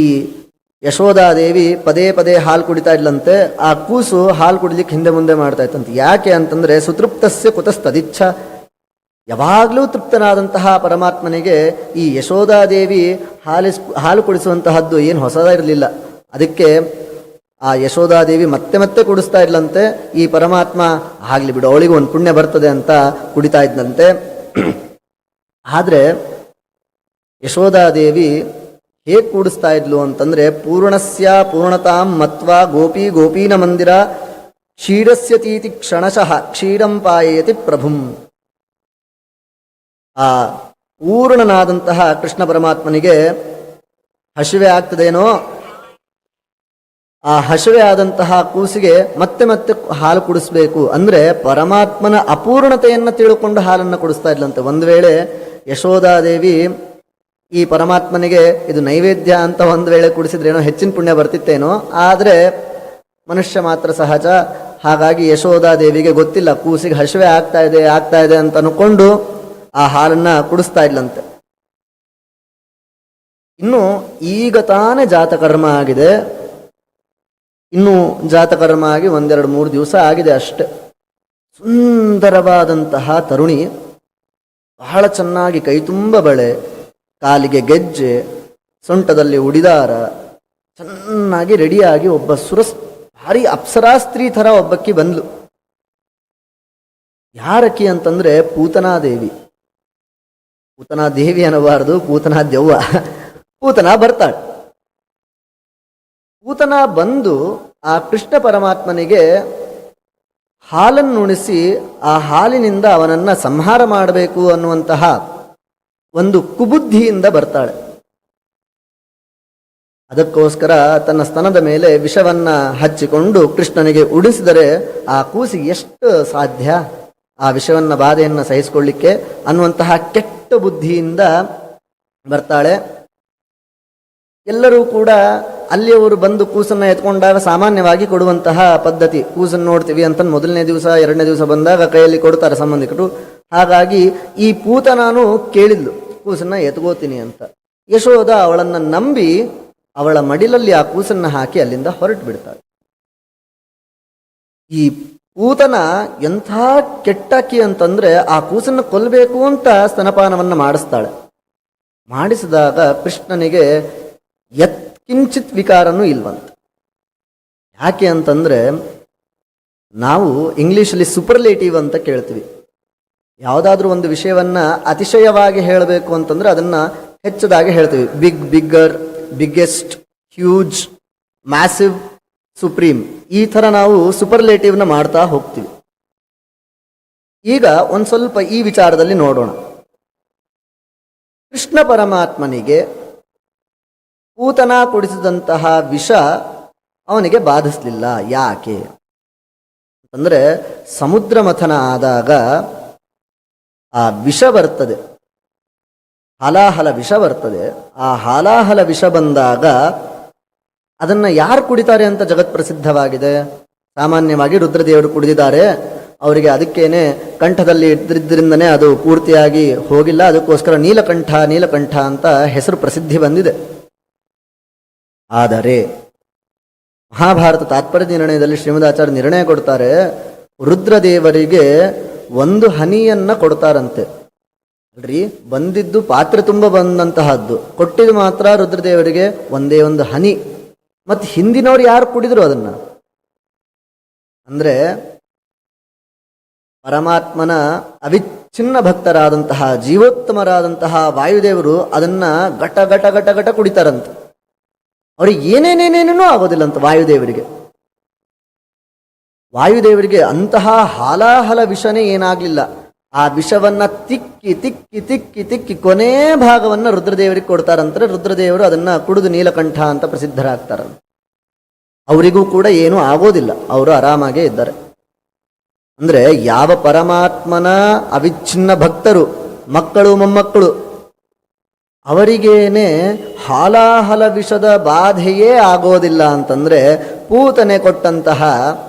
ಯಶೋದಾದೇವಿ ಪದೇ ಪದೇ ಹಾಲು ಕುಡಿತಾ ಇದ್ಲಂತೆ. ಆ ಕೂಸು ಹಾಲು ಕುಡಿಲಿಕ್ಕೆ ಹಿಂದೆ ಮುಂದೆ ಮಾಡ್ತಾ ಇತ್ತಂತೆ. ಯಾಕೆ ಅಂತಂದರೆ, ಸುತೃಪ್ತಸ್ಯ ಕುತಸ್ತದಿಚ್ಛ, ಯಾವಾಗಲೂ ತೃಪ್ತನಾದಂತಹ ಪರಮಾತ್ಮನಿಗೆ ಈ ಯಶೋದಾದೇವಿ ಹಾಲು ಕುಡಿಸುವಂತಹದ್ದು ಏನು ಹೊಸದ ಇರಲಿಲ್ಲ. ಅದಕ್ಕೆ ಆ ಯಶೋದಾದೇವಿ ಮತ್ತೆ ಮತ್ತೆ ಕುಡಿಸ್ತಾ ಇದ್ಲಂತೆ. ಈ ಪರಮಾತ್ಮ ಆಗಲಿ ಬಿಡು, ಅವಳಿಗೆ ಒಂದು ಪುಣ್ಯ ಬರ್ತದೆ ಅಂತ ಕುಡಿತಾ ಇದ್ದಂತೆ. ಆದರೆ ಯಶೋದಾದೇವಿ ಹೇಗೆ ಕೂಡಿಸ್ತಾ ಇದ್ಲು ಅಂತಂದರೆ, ಪೂರ್ಣಸ್ಯ ಪೂರ್ಣತಾಂ ಮತ್ವಾ ಗೋಪಿ ಗೋಪೀನ ಮಂದಿರ ಕ್ಷೀರಸ್ಯತೀತಿ ಕ್ಷಣಶಃ ಕ್ಷೀರಂ ಪಾಯಯತಿ ಪ್ರಭುಂ. ಆ ಪೂರ್ಣನಾದಂತಹ ಕೃಷ್ಣ ಪರಮಾತ್ಮನಿಗೆ ಹಸಿವೆ ಆಗ್ತದೇನೋ, ಆ ಹಸಿವೆ ಆದಂತಹ ಕೂಸಿಗೆ ಮತ್ತೆ ಮತ್ತೆ ಹಾಲು ಕುಡಿಸ್ಬೇಕು ಅಂದರೆ ಪರಮಾತ್ಮನ ಅಪೂರ್ಣತೆಯನ್ನು ತಿಳ್ಕೊಂಡು ಹಾಲನ್ನು ಕುಡಿಸ್ತಾ ಇದ್ಲಂತೆ. ಒಂದು ವೇಳೆ ಯಶೋದಾದೇವಿ ಈ ಪರಮಾತ್ಮನಿಗೆ ಇದು ನೈವೇದ್ಯ ಅಂತ ಒಂದು ವೇಳೆ ಕುಡಿಸಿದ್ರೇನೋ ಹೆಚ್ಚಿನ ಪುಣ್ಯ ಬರ್ತಿತ್ತೇನೋ. ಆದರೆ ಮನುಷ್ಯ ಮಾತ್ರ ಸಹಜ. ಹಾಗಾಗಿ ಯಶೋದಾದೇವಿಗೆ ಗೊತ್ತಿಲ್ಲ, ಕೂಸಿಗೆ ಹಸಿವೆ ಆಗ್ತಾ ಇದೆ ಅಂತ ಅನ್ಕೊಂಡು ಆ ಹಾಲನ್ನು ಕುಡಿಸ್ತಾ ಇದ್ಲಂತೆ. ಇನ್ನು ಈಗ ತಾನೇ ಜಾತಕರ್ಮ ಆಗಿದೆ. ಇನ್ನು ಜಾತಕರ್ಮ ಆಗಿ 1-2-3 ದಿವಸ ಆಗಿದೆ ಅಷ್ಟೆ. ಸುಂದರವಾದಂತಹ ತರುಣಿ, ಬಹಳ ಚೆನ್ನಾಗಿ ಕೈ ತುಂಬ ಬಳೆ, ಕಾಲಿಗೆ ಗೆಜ್ಜೆ, ಸೊಂಟದಲ್ಲಿ ಉಡಿದಾರ, ಚೆನ್ನಾಗಿ ರೆಡಿಯಾಗಿ ಒಬ್ಬ ಭಾರಿ ಅಪ್ಸರಾ ಸ್ತ್ರೀ ಥರ ಒಬ್ಬಕ್ಕಿ ಬಂದ್ಲು. ಯಾರಕ್ಕಿ ಅಂತಂದ್ರೆ ಪೂತನಾದೇವಿ. ಪೂತನಾದೇವಿ ಅನ್ನಬಾರದು, ಪೂತನಾ ದೆವ್ವ. ಪೂತನಾ ಬರ್ತಾಳೆ. ಪೂತನ ಬಂದು ಆ ಕೃಷ್ಣ ಪರಮಾತ್ಮನಿಗೆ ಹಾಲನ್ನುಣಿಸಿ ಆ ಹಾಲಿನಿಂದ ಅವನನ್ನು ಸಂಹಾರ ಮಾಡಬೇಕು ಅನ್ನುವಂತಹ ಒಂದು ಕುಬುದ್ಧಿಯಿಂದ ಬರ್ತಾಳೆ. ಅದಕ್ಕೋಸ್ಕರ ತನ್ನ ಸ್ತನದ ಮೇಲೆ ವಿಷವನ್ನ ಹಚ್ಚಿಕೊಂಡು ಕೃಷ್ಣನಿಗೆ ಉಡಿಸಿದರೆ ಆ ಕೂಸಿಗೆ ಎಷ್ಟು ಸಾಧ್ಯ ಆ ವಿಷವನ್ನ ಬಾಧೆಯನ್ನು ಸಹಿಸಿಕೊಳ್ಳಿಕ್ಕೆ ಅನ್ನುವಂತಹ ಕೆಟ್ಟ ಬುದ್ಧಿಯಿಂದ ಬರ್ತಾಳೆ. ಎಲ್ಲರೂ ಕೂಡ ಅಲ್ಲಿಯವರು ಬಂದು ಕೂಸನ್ನು ಎತ್ಕೊಂಡಾಗ ಸಾಮಾನ್ಯವಾಗಿ ಕೊಡುವಂತಹ ಪದ್ಧತಿ, ಕೂಸನ್ನು ನೋಡ್ತೀವಿ ಅಂತ ಮೊದಲನೇ ದಿವಸ 2ನೇ ದಿವಸ ಬಂದಾಗ ಕೈಯಲ್ಲಿ ಕೊಡ್ತಾರೆ ಸಂಬಂಧಿಕರು. ಹಾಗಾಗಿ ಈ ಪೂತನಾನು ಕೇಳಿದ್ಲು, ಕೂಸನ್ನ ಎತ್ಕೋತೀನಿ ಅಂತ. ಯಶೋಧ ಅವಳನ್ನು ನಂಬಿ ಅವಳ ಮಡಿಲಲ್ಲಿ ಆ ಕೂಸನ್ನ ಹಾಕಿ ಅಲ್ಲಿಂದ ಹೊರಟು ಬಿಡ್ತಾಳೆ. ಈ ಪೂತನ ಎಂಥ ಕೆಟ್ಟಾಕಿ ಅಂತಂದ್ರೆ ಆ ಕೂಸನ್ನು ಕೊಲ್ಲಬೇಕು ಅಂತ ಸ್ತನಪಾನವನ್ನು ಮಾಡಿಸ್ತಾಳೆ. ಮಾಡಿಸಿದಾಗ ಕೃಷ್ಣನಿಗೆ ಯತ್ಕಿಂಚಿತ್ ವಿಕಾರನೂ ಇಲ್ವಂತ. ಯಾಕೆ ಅಂತಂದ್ರೆ ನಾವು ಇಂಗ್ಲಿಷಲ್ಲಿ ಸೂಪರ್ಲೇಟಿವ್ ಅಂತ ಕೇಳ್ತೀವಿ. ಯಾವುದಾದ್ರೂ ಒಂದು ವಿಷಯವನ್ನ ಅತಿಶಯವಾಗಿ ಹೇಳಬೇಕು ಅಂತಂದ್ರೆ ಅದನ್ನ ಹೆಚ್ಚದಾಗಿ ಹೇಳ್ತೀವಿ. Big, bigger, biggest, huge, massive, supreme, ಈ ಥರ ನಾವು ಸೂಪರ್ಲೇಟಿವ್ನ ಮಾಡ್ತಾ ಹೋಗ್ತೀವಿ. ಈಗ ಒಂದು ಸ್ವಲ್ಪ ಈ ವಿಚಾರದಲ್ಲಿ ನೋಡೋಣ. ಕೃಷ್ಣ ಪರಮಾತ್ಮನಿಗೆ ಪೂತನ ಕುಡಿಸಿದಂತಹ ವಿಷ ಅವನಿಗೆ ಬಾಧಿಸಲಿಲ್ಲ. ಯಾಕೆ ಅಂತಂದ್ರೆ ಸಮುದ್ರ ಮಥನ ಆದಾಗ ಆ ವಿಷ ಬರ್ತದೆ, ಹಾಲಾಹಲ ವಿಷ ಬರ್ತದೆ. ಆ ಹಾಲಾಹಲ ವಿಷ ಬಂದಾಗ ಅದನ್ನು ಯಾರು ಕುಡಿತಾರೆ ಅಂತ ಜಗತ್ ಪ್ರಸಿದ್ಧವಾಗಿದೆ. ಸಾಮಾನ್ಯವಾಗಿ ರುದ್ರದೇವರು ಕುಡಿದಿದ್ದಾರೆ. ಅವರಿಗೆ ಅದಕ್ಕೇನೆ ಕಂಠದಲ್ಲಿ ಇದ್ದಿದ್ದರಿಂದನೇ ಅದು ಪೂರ್ತಿಯಾಗಿ ಹೋಗಿಲ್ಲ. ಅದಕ್ಕೋಸ್ಕರ ನೀಲಕಂಠ ನೀಲಕಂಠ ಅಂತ ಹೆಸರು ಪ್ರಸಿದ್ಧಿ ಬಂದಿದೆ. ಆದರೆ ಮಹಾಭಾರತ ತಾತ್ಪರ್ಯ ನಿರ್ಣಯದಲ್ಲಿ ಶ್ರೀಮದಾಚಾರ್ಯ ನಿರ್ಣಯ ಕೊಡ್ತಾರೆ, ರುದ್ರದೇವರಿಗೆ ಒಂದು ಹನಿಯನ್ನ ಕೊಡ್ತಾರಂತೆ. ಅಲ್ರಿ, ಬಂದಿದ್ದು ಪಾತ್ರೆ ತುಂಬ ಬಂದಂತಹದ್ದು, ಕೊಟ್ಟಿದ್ದು ಮಾತ್ರ ರುದ್ರದೇವರಿಗೆ ಒಂದೇ ಒಂದು ಹನಿ. ಮತ್ತು ಹಿಂದಿನವ್ರು ಯಾರು ಕುಡಿದ್ರು ಅದನ್ನ? ಅಂದ್ರೆ ಪರಮಾತ್ಮನ ಅವಿಚ್ಛಿನ್ನ ಭಕ್ತರಾದಂತಹ ಜೀವೋತ್ತಮರಾದಂತಹ ವಾಯುದೇವರು ಅದನ್ನ ಘಟ ಘಟ ಘಟ ಘಟ ಕುಡಿತಾರಂತೆ. ಅವ್ರಿಗೆ ಏನೇನೇನೇನೇನೂ ಆಗೋದಿಲ್ಲಂತ ವಾಯುದೇವರಿಗೆ. ವಾಯುದೇವರಿಗೆ ಅಂತಹ ಹಾಲಾಹಲ ವಿಷನೇ ಏನಾಗ್ಲಿಲ್ಲ. ಆ ವಿಷವನ್ನ ತಿಕ್ಕಿ ತಿಕ್ಕಿ ತಿಕ್ಕಿ ತಿಕ್ಕಿ ಕೊನೆ ಭಾಗವನ್ನ ರುದ್ರದೇವರಿಗೆ ಕೊಡ್ತಾರಂತಾರೆ. ರುದ್ರದೇವರು ಅದನ್ನ ಕುಡಿದು ನೀಲಕಂಠ ಅಂತ ಪ್ರಸಿದ್ಧರಾಗ್ತಾರ. ಅವರಿಗೂ ಕೂಡ ಏನೂ ಆಗೋದಿಲ್ಲ, ಅವರು ಆರಾಮಾಗೇ ಇದ್ದಾರೆ. ಅಂದ್ರೆ ಯಾವ ಪರಮಾತ್ಮನ ಅವಿಚ್ಛಿನ್ನ ಭಕ್ತರು, ಮಕ್ಕಳು ಮೊಮ್ಮಕ್ಕಳು, ಅವರಿಗೇನೆ ಹಾಲಾಹಲ ವಿಷದ ಬಾಧೆಯೇ ಆಗೋದಿಲ್ಲ ಅಂತಂದ್ರೆ ಪೂತನೆ ಕೊಟ್ಟಂತಹ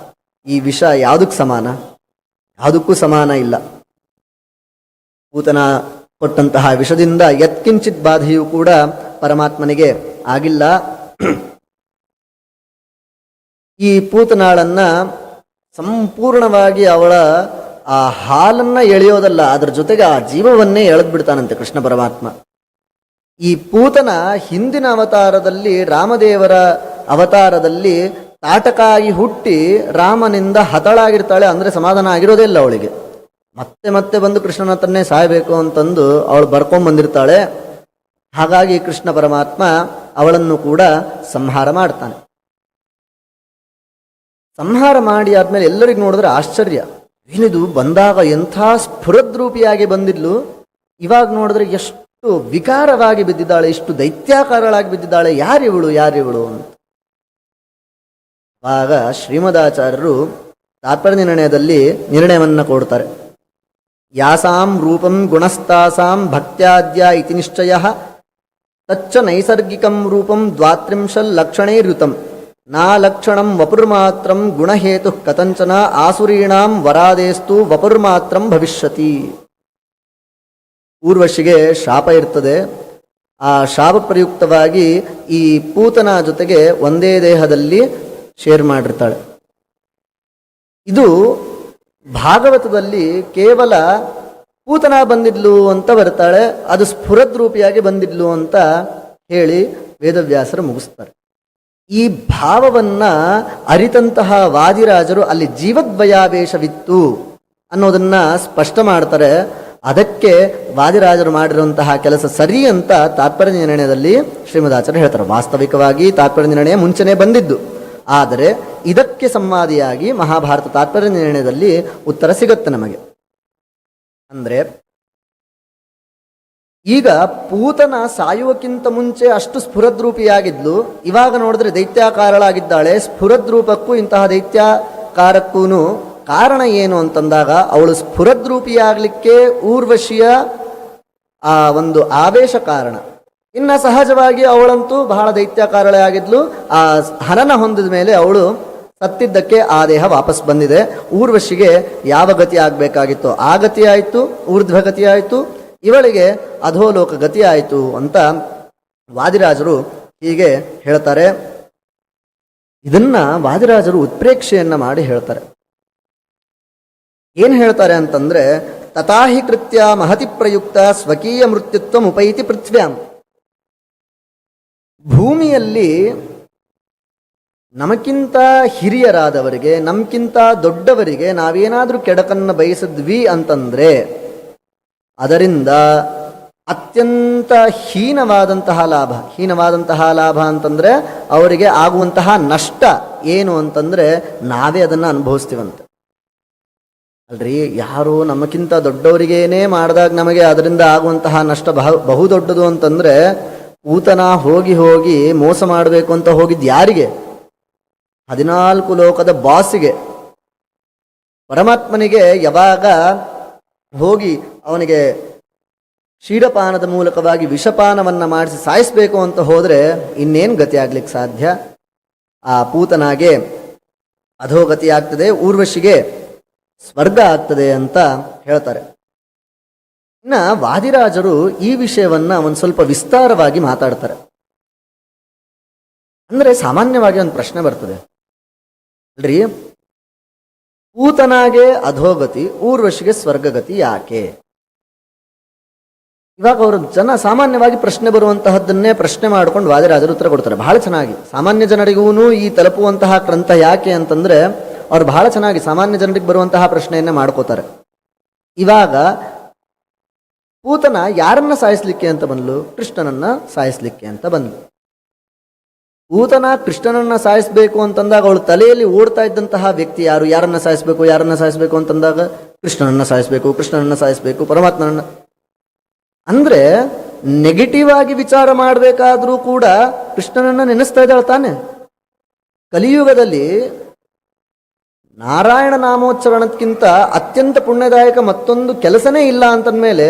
ಈ ವಿಷ ಯಾವುದಕ್ಕೆ ಸಮಾನ? ಯಾವುದಕ್ಕೂ ಸಮಾನ ಇಲ್ಲ. ಪೂತನ ಕೊಟ್ಟಂತಹ ವಿಷದಿಂದ ಯತ್ಕಿಂಚಿತ್ ಬಾಧೆಯೂ ಕೂಡ ಪರಮಾತ್ಮನಿಗೆ ಆಗಿಲ್ಲ. ಈ ಪೂತನಾಳನ್ನ ಸಂಪೂರ್ಣವಾಗಿ ಅವಳ ಆ ಹಾಲನ್ನ ಎಳೆಯೋದಲ್ಲ, ಅದರ ಜೊತೆಗೆ ಆ ಜೀವವನ್ನೇ ಎಳೆದು ಬಿಡ್ತಾನಂತೆ ಕೃಷ್ಣ ಪರಮಾತ್ಮ. ಈ ಪೂತನ ಹಿಂದಿನ ಅವತಾರದಲ್ಲಿ, ರಾಮದೇವರ ಅವತಾರದಲ್ಲಿ ತಾಟಕಾಗಿ ಹುಟ್ಟಿ ರಾಮನಿಂದ ಹತಳಾಗಿರ್ತಾಳೆ. ಅಂದ್ರೆ ಸಮಾಧಾನ ಆಗಿರೋದೇ ಇಲ್ಲ ಅವಳಿಗೆ. ಮತ್ತೆ ಮತ್ತೆ ಬಂದು ಕೃಷ್ಣನ ಹತ್ರನೇ ಸಾಯಬೇಕು ಅಂತಂದು ಅವಳು ಬರ್ಕೊಂಡ್ ಬಂದಿರ್ತಾಳೆ. ಹಾಗಾಗಿ ಕೃಷ್ಣ ಪರಮಾತ್ಮ ಅವಳನ್ನು ಕೂಡ ಸಂಹಾರ ಮಾಡ್ತಾನೆ. ಸಂಹಾರ ಮಾಡಿ ಆದ್ಮೇಲೆ ಎಲ್ಲರಿಗೂ ನೋಡಿದ್ರೆ ಆಶ್ಚರ್ಯ, ಏನಿದು ಬಂದಾಗ ಎಂಥ ಸ್ಫುರದ್ರೂಪಿಯಾಗಿ ಬಂದಿದ್ಲು, ಇವಾಗ ನೋಡಿದ್ರೆ ಎಷ್ಟು ವಿಕಾರವಾಗಿ ಬಿದ್ದಿದ್ದಾಳೆ, ಇಷ್ಟು ದೈತ್ಯಾಕಾರಳಾಗಿ ಬಿದ್ದಿದ್ದಾಳೆ, ಯಾರಿವಳು ಯಾರಿವಳು ಅಂತ. ಆಗ ಶ್ರೀಮದಾಚಾರ್ಯರು ತಾತ್ಪರ್ಯ ನಿರ್ಣಯದಲ್ಲಿ ನಿರ್ಣಯವನ್ನ ಕೊಡ್ತಾರೆ. ಯಾಸಾಂ ರೂಪಂ ಗುಣಸ್ತಾಸಾಂ ಭಕ್ತ್ಯಾದ್ಯ ಇತಿ ನಿಶ್ಚಯ ತಚ್ಚ ನೈಸರ್ಗಿಕಂ ರೂಪಂ ದ್ವಾತ್ರಿಂಶಲ್ ಲಕ್ಷಣೈರ್ಯುತಂ ನಾ ಲಕ್ಷಣಂ ವಪುರ್ಮಾತ್ರಂ ಗುಣಹೇತು ಕಥಂಚನ ಆಸುರೀಣಾಂ ವರಾದೇಸ್ತು ವಪುರ್ಮಾತ್ರಂ ಭವಿಷ್ಯತಿ. ಊರ್ವಶಿಗೆ ಶಾಪ ಇರ್ತದೆ. ಆ ಶಾಪ ಪ್ರಯುಕ್ತವಾಗಿ ಈ ಪೂತನ ಜೊತೆಗೆ ಒಂದೇ ದೇಹದಲ್ಲಿ ಶೇರ್ ಮಾಡಿರ್ತಾಳೆ. ಇದು ಭಾಗವತದಲ್ಲಿ ಕೇವಲ ಪೂತನ ಬಂದಿದ್ಲು ಅಂತ ಬರ್ತಾಳೆ, ಅದು ಸ್ಫುರದ್ರೂಪಿಯಾಗಿ ಬಂದಿದ್ಲು ಅಂತ ಹೇಳಿ ವೇದವ್ಯಾಸರು ಮುಗಿಸ್ತಾರೆ. ಈ ಭಾವವನ್ನ ಅರಿತಂತಹ ವಾದಿರಾಜರು ಅಲ್ಲಿ ಜೀವದ್ವಯಾವೇಶವಿತ್ತು ಅನ್ನೋದನ್ನ ಸ್ಪಷ್ಟ ಮಾಡ್ತಾರೆ. ಅದಕ್ಕೆ ವಾದಿರಾಜರು ಮಾಡಿರುವಂತಹ ಕೆಲಸ ಸರಿ ಅಂತ ತಾತ್ಪರ್ಯ ನಿರ್ಣಯದಲ್ಲಿ ಶ್ರೀಮದಾಚಾರ್ಯ ಹೇಳ್ತಾರೆ. ವಾಸ್ತವಿಕವಾಗಿ ತಾತ್ಪರ್ಯ ನಿರ್ಣಯ ಮುಂಚೆನೇ ಬಂದಿದ್ದು, ಆದರೆ ಇದಕ್ಕೆ ಸಂವಾದಿಯಾಗಿ ಮಹಾಭಾರತ ತಾತ್ಪರ್ಯ ನಿರ್ಣಯದಲ್ಲಿ ಉತ್ತರ ಸಿಗುತ್ತೆ ನಮಗೆ. ಅಂದ್ರೆ ಈಗ ಪೂತನ ಸಾಯುವಕ್ಕಿಂತ ಮುಂಚೆ ಅಷ್ಟು ಸ್ಫುರದ್ರೂಪಿಯಾಗಿದ್ಲು, ಇವಾಗ ನೋಡಿದ್ರೆ ದೈತ್ಯಾಕಾರಳಾಗಿದ್ದಾಳೆ. ಸ್ಫುರದ್ರೂಪಕ್ಕೂ ಇಂತಹ ದೈತ್ಯಾಕಾರಕ್ಕೂ ಕಾರಣ ಏನು ಅಂತಂದಾಗ ಅವಳು ಸ್ಫುರದ್ರೂಪಿಯಾಗಲಿಕ್ಕೆ ಊರ್ವಶಿಯ ಆ ಒಂದು ಆವೇಶ ಕಾರಣ. ಇನ್ನ ಸಹಜವಾಗಿ ಅವಳಂತೂ ಬಹಳ ದೈತ್ಯಾಕಾರಳೇ ಆಗಿದ್ಲು. ಆ ಹನನ ಹೊಂದಿದ ಮೇಲೆ ಅವಳು ಸತ್ತಿದ್ದಕ್ಕೆ ಆ ದೇಹ ವಾಪಸ್ ಬಂದಿದೆ. ಊರ್ವಶಿಗೆ ಯಾವ ಗತಿ ಆಗಬೇಕಾಗಿತ್ತು ಆ ಗತಿ ಆಯಿತು, ಊರ್ಧ್ವಗತಿ ಆಯಿತು. ಇವಳಿಗೆ ಅಧೋಲೋಕ ಗತಿ ಆಯಿತು ಅಂತ ವಾದಿರಾಜರು ಹೀಗೆ ಹೇಳ್ತಾರೆ. ಇದನ್ನ ವಾದಿರಾಜರು ಉತ್ಪ್ರೇಕ್ಷೆಯನ್ನ ಮಾಡಿ ಹೇಳ್ತಾರೆ. ಏನು ಹೇಳ್ತಾರೆ ಅಂತಂದ್ರೆ, ತಥಾಹಿ ಕೃತ್ಯ ಮಹತಿ ಪ್ರಯುಕ್ತ ಸ್ವಕೀಯ ಮೃತ್ಯುತ್ವ ಉಪೈತಿ ಪೃಥ್ವ್ಯಾಂ. ಭೂಮಿಯಲ್ಲಿ ನಮಕ್ಕಿಂತ ಹಿರಿಯರಾದವರಿಗೆ, ನಮ್ಗಿಂತ ದೊಡ್ಡವರಿಗೆ ನಾವೇನಾದರೂ ಕೆಡಕನ್ನು ಬಯಸಿದ್ವಿ ಅಂತಂದ್ರೆ ಅದರಿಂದ ಅತ್ಯಂತ ಹೀನವಾದಂತಹ ಲಾಭ ಅಂತಂದ್ರೆ ಅವರಿಗೆ ಆಗುವಂತಹ ನಷ್ಟ ಏನು ಅಂತಂದ್ರೆ ನಾವೇ ಅದನ್ನು ಅನುಭವಿಸ್ತೀವಂತೆ. ಅಲ್ರಿ, ಯಾರು ನಮಗಿಂತ ದೊಡ್ಡವರಿಗೇನೇ ಮಾಡಿದಾಗ ನಮಗೆ ಅದರಿಂದ ಆಗುವಂತಹ ನಷ್ಟ ಬಹುದೊಡ್ಡದು ಅಂತಂದ್ರೆ ಊತನ ಹೋಗಿ ಹೋಗಿ ಮೋಸ ಮಾಡಬೇಕು ಅಂತ ಹೋಗಿದ್ದು ಯಾರಿಗೆ? 14 ಲೋಕದ ಬಾಸಿಗೆ. ಪರಮಾತ್ಮನಿಗೆ ಯಾವಾಗ ಹೋಗಿ ಅವನಿಗೆ ಕ್ಷೀರಪಾನದ ಮೂಲಕವಾಗಿ ವಿಷಪಾನವನ್ನ ಮಾಡಿಸಿ ಸಾಯಿಸಬೇಕು ಅಂತ ಹೋದ್ರೆ ಇನ್ನೇನು ಗತಿ ಆಗ್ಲಿಕ್ಕೆ ಸಾಧ್ಯ? ಆ ಪೂತನಾಗೆ ಅಧೋಗತಿ ಆಗ್ತದೆ, ಊರ್ವಶಿಗೆ ಸ್ವರ್ಗ ಆಗ್ತದೆ ಅಂತ ಹೇಳ್ತಾರೆ. ಇನ್ನ ವಾದಿರಾಜರು ಈ ವಿಷಯವನ್ನ ಒಂದು ಸ್ವಲ್ಪ ವಿಸ್ತಾರವಾಗಿ ಮಾತಾಡ್ತಾರೆ. ಅಂದ್ರೆ ಸಾಮಾನ್ಯವಾಗಿ ಒಂದು ಪ್ರಶ್ನೆ ಬರ್ತದೆ, ಅಲ್ರಿ, ಪೂತನಾಗೆ ಅಧೋಗತಿ, ಊರ್ವಶಿಗೆ ಸ್ವರ್ಗಗತಿ ಯಾಕೆ? ಇವಾಗ ಅವರು ಸಾಮಾನ್ಯವಾಗಿ ಪ್ರಶ್ನೆ ಬರುವಂತಹದ್ದನ್ನೇ ಪ್ರಶ್ನೆ ಮಾಡ್ಕೊಂಡು ವಾದಿರಾಜರು ಉತ್ತರ ಕೊಡ್ತಾರೆ ಬಹಳ ಚೆನ್ನಾಗಿ. ಸಾಮಾನ್ಯ ಜನರಿಗೂ ಈ ತಲುಪುವಂತಹ ಗ್ರಂಥ ಯಾಕೆ ಅಂತಂದ್ರೆ ಅವ್ರು ಬಹಳ ಚೆನ್ನಾಗಿ ಸಾಮಾನ್ಯ ಜನರಿಗೆ ಬರುವಂತಹ ಪ್ರಶ್ನೆಯನ್ನೇ ಮಾಡ್ಕೋತಾರೆ. ಇವಾಗ ಪೂತನ ಯಾರನ್ನ ಸಾಯಿಸ್ಲಿಕ್ಕೆ ಅಂತ ಬಂದ್ಲು? ಕೃಷ್ಣನನ್ನ ಸಾಯಿಸ್ಲಿಕ್ಕೆ ಅಂತ ಬಂದ್ಲು. ಪೂತನ ಕೃಷ್ಣನನ್ನ ಸಾಯಿಸಬೇಕು ಅಂತಂದಾಗ ಅವಳು ತಲೆಯಲ್ಲಿ ಓಡ್ತಾ ಇದ್ದಂತಹ ವ್ಯಕ್ತಿ ಯಾರು? ಯಾರನ್ನ ಸಾಯಿಸಬೇಕು ಅಂತಂದಾಗ ಕೃಷ್ಣನನ್ನ ಸಾಯಿಸಬೇಕು, ಪರಮಾತ್ಮನನ್ನ. ಅಂದ್ರೆ ನೆಗೆಟಿವ್ ಆಗಿ ವಿಚಾರ ಮಾಡಬೇಕಾದ್ರೂ ಕೂಡ ಕೃಷ್ಣನನ್ನ ನೆನೆಸ್ತಾ ಇದ್ದಾಳೆ ತಾನೆ. ಕಲಿಯುಗದಲ್ಲಿ ನಾರಾಯಣ ನಾಮೋಚ್ಚರಣಕ್ಕಿಂತ ಅತ್ಯಂತ ಪುಣ್ಯದಾಯಕ ಮತ್ತೊಂದು ಕೆಲಸನೇ ಇಲ್ಲ ಅಂತಂದ್ಮೇಲೆ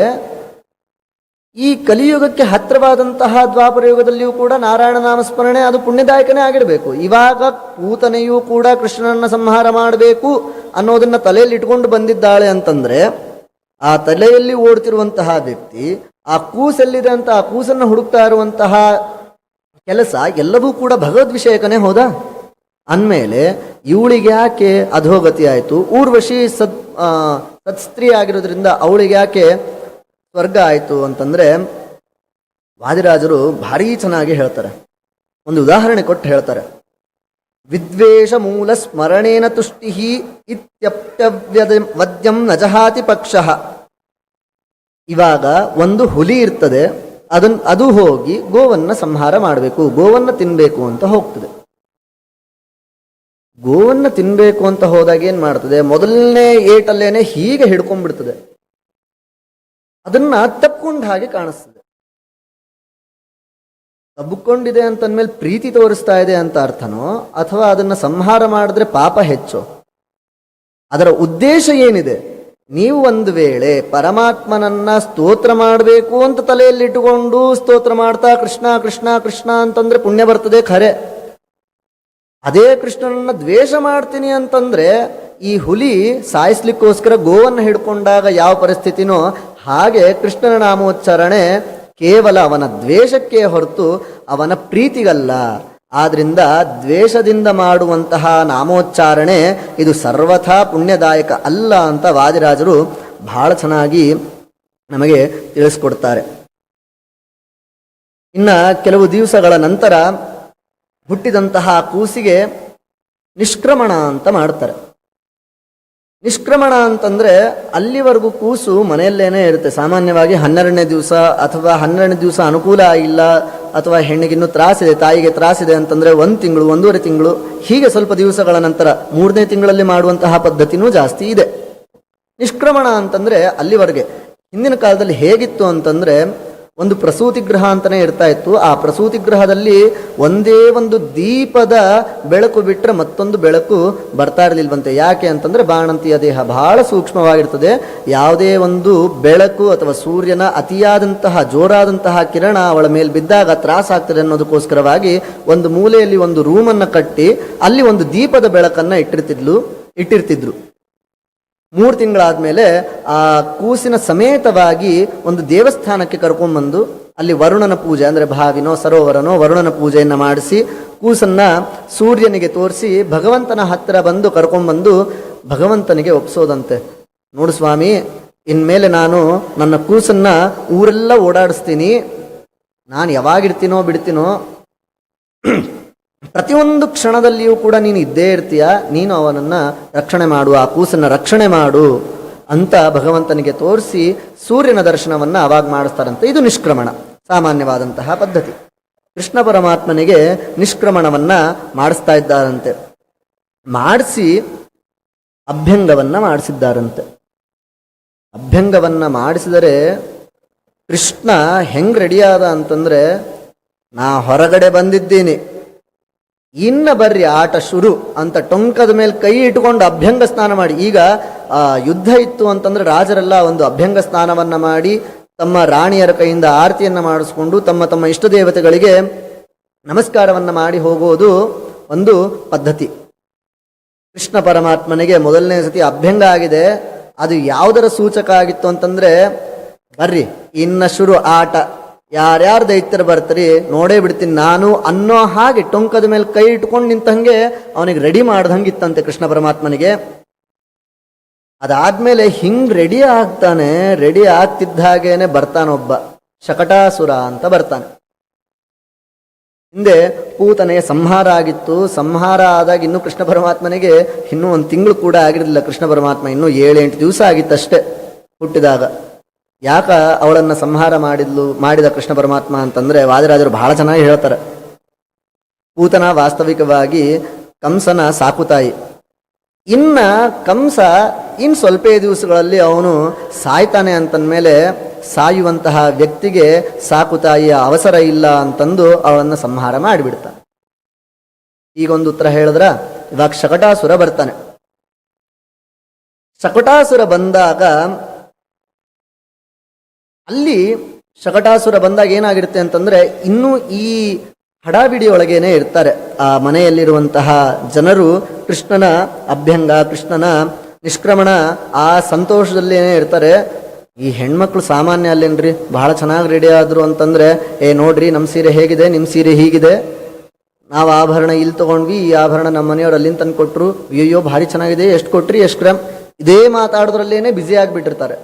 ಈ ಕಲಿಯುಗಕ್ಕೆ ಹತ್ತಿರವಾದಂತಹ ದ್ವಾಪರ ಯುಗದಲ್ಲಿಯೂ ಕೂಡ ನಾರಾಯಣ ನಾಮಸ್ಮರಣೆ ಅದು ಪುಣ್ಯದಾಯಕನೇ ಆಗಿರಬೇಕು. ಇವಾಗ ಪೂತನೆಯೂ ಕೂಡ ಕೃಷ್ಣನನ್ನ ಸಂಹಾರ ಮಾಡಬೇಕು ಅನ್ನೋದನ್ನ ತಲೆಯಲ್ಲಿ ಇಟ್ಕೊಂಡು ಬಂದಿದ್ದಾಳೆ ಅಂತಂದ್ರೆ ಆ ತಲೆಯಲ್ಲಿ ಓಡ್ತಿರುವಂತಹ ವ್ಯಕ್ತಿ ಆ ಕೂಸೆಲ್ಲಿದೆ ಅಂತ ಆ ಕೂಸನ್ನು ಹುಡುಕ್ತಾ ಇರುವಂತಹ ಕೆಲಸ ಎಲ್ಲವೂ ಕೂಡ ಭಗವದ್ ವಿಷಯಕನೇ ಹೋದ ಅಂದಮೇಲೆ ಇವಳಿಗೆ ಯಾಕೆ ಅಧೋಗತಿ ಆಯಿತು? ಊರ್ವಶಿ ಸತ್ಸ್ತ್ರೀ ಆಗಿರೋದ್ರಿಂದ ಅವಳಿಗೆ ಯಾಕೆ ಸ್ವರ್ಗ ಆಯಿತು ಅಂತಂದ್ರೆ ವಾದಿರಾಜರು ಭಾರೀ ಚೆನ್ನಾಗಿ ಹೇಳ್ತಾರೆ. ಒಂದು ಉದಾಹರಣೆ ಕೊಟ್ಟು ಹೇಳ್ತಾರೆ. ವಿದ್ವೇಷ ಮೂಲ ಸ್ಮರಣೇನ ತುಷ್ಟಿ ಇತ್ಯಪ್ಯವ್ಯದ್ಯಂ ನಜಹಾತಿ ಪಕ್ಷಃ. ಇವಾಗ ಒಂದು ಹುಲಿ ಇರ್ತದೆ, ಅದು ಹೋಗಿ ಗೋವನ್ನ ಸಂಹಾರ ಮಾಡಬೇಕು, ಗೋವನ್ನ ತಿನ್ಬೇಕು ಅಂತ ಹೋಗ್ತದೆ. ಗೋವನ್ನ ತಿನ್ಬೇಕು ಅಂತ ಹೋದಾಗ ಏನ್ ಮಾಡ್ತದೆ? ಮೊದಲನೇ ಏಟಲ್ಲೇನೆ ಹೀಗೆ ಹಿಡ್ಕೊಂಡ್ಬಿಡ್ತದೆ. ಅದನ್ನ ತಪ್ಕೊಂಡ ಹಾಗೆ ಕಾಣಿಸ್ತದೆ. ತಬ್ಕೊಂಡಿದೆ ಅಂತಂದ್ಮೇಲೆ ಪ್ರೀತಿ ತೋರಿಸ್ತಾ ಇದೆ ಅಂತ ಅರ್ಥನೋ ಅಥವಾ ಅದನ್ನ ಸಂಹಾರ ಮಾಡಿದ್ರೆ ಪಾಪ ಹೆಚ್ಚು? ಅದರ ಉದ್ದೇಶ ಏನಿದೆ? ನೀವು ಒಂದು ವೇಳೆ ಪರಮಾತ್ಮನನ್ನ ಸ್ತೋತ್ರ ಮಾಡಬೇಕು ಅಂತ ತಲೆಯಲ್ಲಿ ಇಟ್ಟುಕೊಂಡು ಸ್ತೋತ್ರ ಮಾಡ್ತಾ ಕೃಷ್ಣ ಕೃಷ್ಣ ಕೃಷ್ಣ ಅಂತಂದ್ರೆ ಪುಣ್ಯ ಬರ್ತದೆ ಖರೆ. ಅದೇ ಕೃಷ್ಣನನ್ನ ದ್ವೇಷ ಮಾಡ್ತೀನಿ ಅಂತಂದ್ರೆ ಈ ಹುಲಿ ಸಾಯಿಸ್ಲಿಕ್ಕೋಸ್ಕರ ಗೋವನ್ನು ಹಿಡ್ಕೊಂಡಾಗ ಯಾವ ಪರಿಸ್ಥಿತಿನೋ ಹಾಗೆ ಕೃಷ್ಣನ ನಾಮೋಚ್ಚಾರಣೆ ಕೇವಲ ಅವನ ದ್ವೇಷಕ್ಕೆ ಹೊರತು ಅವನ ಪ್ರೀತಿಗಲ್ಲ. ಆದ್ರಿಂದ ದ್ವೇಷದಿಂದ ಮಾಡುವಂತಹ ನಾಮೋಚ್ಚಾರಣೆ ಇದು ಸರ್ವಥಾ ಪುಣ್ಯದಾಯಕ ಅಲ್ಲ ಅಂತ ವಾದಿರಾಜರು ಬಹಳ ಚೆನ್ನಾಗಿ ನಮಗೆ ತಿಳಿಸ್ಕೊಡ್ತಾರೆ. ಇನ್ನ ಕೆಲವು ದಿವಸಗಳ ನಂತರ ಹುಟ್ಟಿದಂತಹ ಕೂಸಿಗೆ ನಿಷ್ಕ್ರಮಣ ಅಂತ ಮಾಡ್ತಾರೆ. ನಿಷ್ಕ್ರಮಣ ಅಂತಂದ್ರೆ ಅಲ್ಲಿವರೆಗೂ ಕೂಸು ಮನೆಯಲ್ಲೇನೆ ಇರುತ್ತೆ. ಸಾಮಾನ್ಯವಾಗಿ 12ನೇ ದಿವಸ ಅಥವಾ 12ನೇ ದಿವಸ ಅನುಕೂಲ ಆಗಿಲ್ಲ ಅಥವಾ ಹೆಣ್ಣಿಗಿನ್ನೂ ತ್ರಾಸಿದೆ, ತಾಯಿಗೆ ತ್ರಾಸಿದೆ ಅಂತಂದ್ರೆ 1 ತಿಂಗಳು 1.5 ತಿಂಗಳು ಹೀಗೆ ಸ್ವಲ್ಪ ದಿವಸಗಳ ನಂತರ 3ನೇ ತಿಂಗಳಲ್ಲಿ ಮಾಡುವಂತಹ ಪದ್ಧತಿನೂ ಜಾಸ್ತಿ ಇದೆ. ನಿಷ್ಕ್ರಮಣ ಅಂತಂದ್ರೆ ಅಲ್ಲಿವರೆಗೆ. ಹಿಂದಿನ ಕಾಲದಲ್ಲಿ ಹೇಗಿತ್ತು ಅಂತಂದ್ರೆ ಒಂದು ಪ್ರಸೂತಿ ಗೃಹ ಅಂತಾನೆ ಇರ್ತಾ ಇತ್ತು. ಆ ಪ್ರಸೂತಿ ಗೃಹದಲ್ಲಿ ಒಂದೇ ಒಂದು ದೀಪದ ಬೆಳಕು ಬಿಟ್ಟರೆ ಮತ್ತೊಂದು ಬೆಳಕು ಬರ್ತಾ ಇರಲಿಲ್ವಂತೆ. ಯಾಕೆ ಅಂತಂದ್ರೆ ಬಾಣಂತಿಯ ದೇಹ ಬಹಳ ಸೂಕ್ಷ್ಮವಾಗಿರ್ತದೆ. ಯಾವುದೇ ಒಂದು ಬೆಳಕು ಅಥವಾ ಸೂರ್ಯನ ಅತಿಯಾದಂತಹ ಜೋರಾದಂತಹ ಕಿರಣ ಅವಳ ಮೇಲೆ ಬಿದ್ದಾಗ ತ್ರಾಸಾಗ್ತದೆ ಅನ್ನೋದಕ್ಕೋಸ್ಕರವಾಗಿ ಒಂದು ಮೂಲೆಯಲ್ಲಿ ಒಂದು ರೂಮನ್ನು ಕಟ್ಟಿ ಅಲ್ಲಿ ಒಂದು ದೀಪದ ಬೆಳಕನ್ನ ಇಟ್ಟಿರ್ತಿದ್ರು. 3 ತಿಂಗಳಾದ್ಮೇಲೆ ಆ ಕೂಸಿನ ಸಮೇತವಾಗಿ ಒಂದು ದೇವಸ್ಥಾನಕ್ಕೆ ಕರ್ಕೊಂಡ್ಬಂದು ಅಲ್ಲಿ ವರುಣನ ಪೂಜೆ ಅಂದರೆ ಬಾವಿನೋ ಸರೋವರನೋ ವರುಣನ ಪೂಜೆಯನ್ನು ಮಾಡಿಸಿ ಕೂಸನ್ನ ಸೂರ್ಯನಿಗೆ ತೋರಿಸಿ ಭಗವಂತನ ಹತ್ತಿರ ಬಂದು ಕರ್ಕೊಂಡ್ಬಂದು ಭಗವಂತನಿಗೆ ಒಪ್ಸೋದಂತೆ. ನೋಡು ಸ್ವಾಮಿ, ಇನ್ಮೇಲೆ ನಾನು ನನ್ನ ಕೂಸನ್ನ ಊರೆಲ್ಲ ಓಡಾಡಿಸ್ತೀನಿ, ನಾನು ಯಾವಾಗಿರ್ತೀನೋ ಬಿಡ್ತೀನೋ ಪ್ರತಿಯೊಂದು ಕ್ಷಣದಲ್ಲಿಯೂ ಕೂಡ ನೀನು ಇದ್ದೇ ಇರ್ತೀಯ, ನೀನು ಅವನನ್ನು ರಕ್ಷಣೆ ಮಾಡು, ಆ ಕೂಸನ್ನು ರಕ್ಷಣೆ ಮಾಡು ಅಂತ ಭಗವಂತನಿಗೆ ತೋರಿಸಿ ಸೂರ್ಯನ ದರ್ಶನವನ್ನು ಅವಾಗ ಮಾಡಿಸ್ತಾರಂತೆ. ಇದು ನಿಷ್ಕ್ರಮಣ, ಸಾಮಾನ್ಯವಾದಂತಹ ಪದ್ಧತಿ. ಕೃಷ್ಣ ಪರಮಾತ್ಮನಿಗೆ ನಿಷ್ಕ್ರಮಣವನ್ನು ಮಾಡಿಸ್ತಾ ಇದ್ದಾರಂತೆ. ಮಾಡಿಸಿ ಅಭ್ಯಂಗವನ್ನು ಮಾಡಿಸಿದ್ದಾರಂತೆ. ಅಭ್ಯಂಗವನ್ನು ಮಾಡಿಸಿದರೆ ಕೃಷ್ಣ ಹೆಂಗೆ ರೆಡಿಯಾದ ಅಂತಂದರೆ, ನಾ ಹೊರಗಡೆ ಬಂದಿದ್ದೀನಿ, ಇನ್ನ ಬರ್ರಿ ಆಟ ಶುರು ಅಂತ ಟೊಂಕದ ಮೇಲೆ ಕೈ ಇಟ್ಕೊಂಡು ಅಭ್ಯಂಗ ಸ್ನಾನ ಮಾಡಿ. ಈಗ ಯುದ್ಧ ಇತ್ತು ಅಂತಂದ್ರೆ ರಾಜರೆಲ್ಲ ಒಂದು ಅಭ್ಯಂಗ ಸ್ನಾನವನ್ನ ಮಾಡಿ ತಮ್ಮ ರಾಣಿಯರ ಕೈಯಿಂದ ಆರತಿಯನ್ನ ಮಾಡಿಸ್ಕೊಂಡು ತಮ್ಮ ತಮ್ಮ ಇಷ್ಟ ದೇವತೆಗಳಿಗೆ ನಮಸ್ಕಾರವನ್ನ ಮಾಡಿ ಹೋಗೋದು ಒಂದು ಪದ್ಧತಿ. ಕೃಷ್ಣ ಪರಮಾತ್ಮನಿಗೆ ಮೊದಲನೇ ಸತಿ ಅಭ್ಯಂಗ ಆಗಿದೆ. ಅದು ಯಾವುದರ ಸೂಚಕ ಆಗಿತ್ತು ಅಂತಂದ್ರೆ, ಬರ್ರಿ ಇನ್ನ ಶುರು ಆಟ, ಯಾರ್ಯಾರು ದೈತ್ಯರು ಬರ್ತಾರೆ ನೋಡೇ ಬಿಡ್ತೀನಿ ನಾನು ಅನ್ನೋ ಹಾಗೆ ಟೊಂಕದ ಮೇಲೆ ಕೈ ಇಟ್ಕೊಂಡು ನಿಂತಂಗೆ ಅವನಿಗೆ ರೆಡಿ ಮಾಡ್ದಂಗಿತ್ತಂತೆ ಕೃಷ್ಣ ಪರಮಾತ್ಮನಿಗೆ. ಅದಾದ್ಮೇಲೆ ಹಿಂಗ್ ರೆಡಿ ಆಗ್ತಾನೆ, ರೆಡಿ ಆಗ್ತಿದ್ದ ಹಾಗೇನೆ ಬರ್ತಾನೊಬ್ಬ ಶಕಟಾಸುರ ಅಂತ ಬರ್ತಾನೆ. ಹಿಂದೆ ಪೂತನೆಯ ಸಂಹಾರ ಆಗಿತ್ತು. ಸಂಹಾರ ಆದಾಗ ಇನ್ನೂ ಕೃಷ್ಣ ಪರಮಾತ್ಮನಿಗೆ ಇನ್ನೂ 1 ತಿಂಗಳು ಕೂಡ ಆಗಿರಲಿಲ್ಲ. ಕೃಷ್ಣ ಪರಮಾತ್ಮ ಇನ್ನೂ 7-8 ದಿವಸ ಆಗಿತ್ತಷ್ಟೇ ಹುಟ್ಟಿದಾಗ. ಯಾಕ ಅವಳನ್ನು ಸಂಹಾರ ಮಾಡಿದ ಕೃಷ್ಣ ಪರಮಾತ್ಮ ಅಂತಂದ್ರೆ ವಾದಿರಾಜರು ಬಹಳ ಚೆನ್ನಾಗಿ ಹೇಳ್ತಾರೆ. ಪೂತನ ವಾಸ್ತವಿಕವಾಗಿ ಕಂಸನ ಸಾಕುತಾಯಿ. ಇನ್ನ ಕಂಸ ಸ್ವಲ್ಪ ದಿವಸಗಳಲ್ಲಿ ಅವನು ಸಾಯ್ತಾನೆ ಅಂತಂದ್ಮೇಲೆ ಸಾಯುವಂತಹ ವ್ಯಕ್ತಿಗೆ ಸಾಕುತಾಯಿಯ ಅವಸರ ಇಲ್ಲ ಅಂತಂದು ಅವಳನ್ನು ಸಂಹಾರ ಮಾಡಿಬಿಡ್ತಾನೆ. ಈಗೊಂದು ಉತ್ತರ ಹೇಳಿದ್ರ, ಇವಾಗ ಶಕಟಾಸುರ ಬರ್ತಾನೆ. ಶಕಟಾಸುರ ಬಂದಾಗ ಅಲ್ಲಿ ಶಕಟಾಸುರ ಬಂದಾಗ ಏನಾಗಿರುತ್ತೆ ಅಂತಂದ್ರೆ, ಇನ್ನೂ ಈ ಹಡಾಬಿಡಿ ಒಳಗೇನೆ ಇರ್ತಾರೆ ಆ ಮನೆಯಲ್ಲಿರುವಂತಹ ಜನರು. ಕೃಷ್ಣನ ಅಭ್ಯಂಗ, ಕೃಷ್ಣನ ನಿಷ್ಕ್ರಮಣ ಆ ಸಂತೋಷದಲ್ಲೇನೆ ಇರ್ತಾರೆ. ಈ ಹೆಣ್ಮಕ್ಳು ಸಾಮಾನ್ಯ ಅಲ್ಲೇನ್ರಿ, ಬಹಳ ಚೆನ್ನಾಗಿ ರೆಡಿ ಆದ್ರು ಅಂತಂದ್ರೆ, ನೋಡ್ರಿ ನಮ್ಮ ಸೀರೆ ಹೇಗಿದೆ, ನಿಮ್ಮ ಸೀರೆ ಹೀಗಿದೆ, ನಾವು ಆಭರಣ ಇಲ್ಲಿ ತಗೊಂಡ್ವಿ, ಈ ಆಭರಣ ನಮ್ಮ ಮನೆಯವ್ರು ಅಲ್ಲಿಂದ ತಂದು ಕೊಟ್ರು, ಅಯ್ಯೋ ಭಾರಿ ಚೆನ್ನಾಗಿದೆ, ಎಷ್ಟು ಕೊಟ್ರಿ, ಎಷ್ಟು ಗ್ರಾಮ್, ಇದೇ ಮಾತಾಡೋದ್ರಲ್ಲೇನೆ ಬ್ಯುಸಿ ಆಗಿಬಿಟ್ಟಿರ್ತಾರೆ.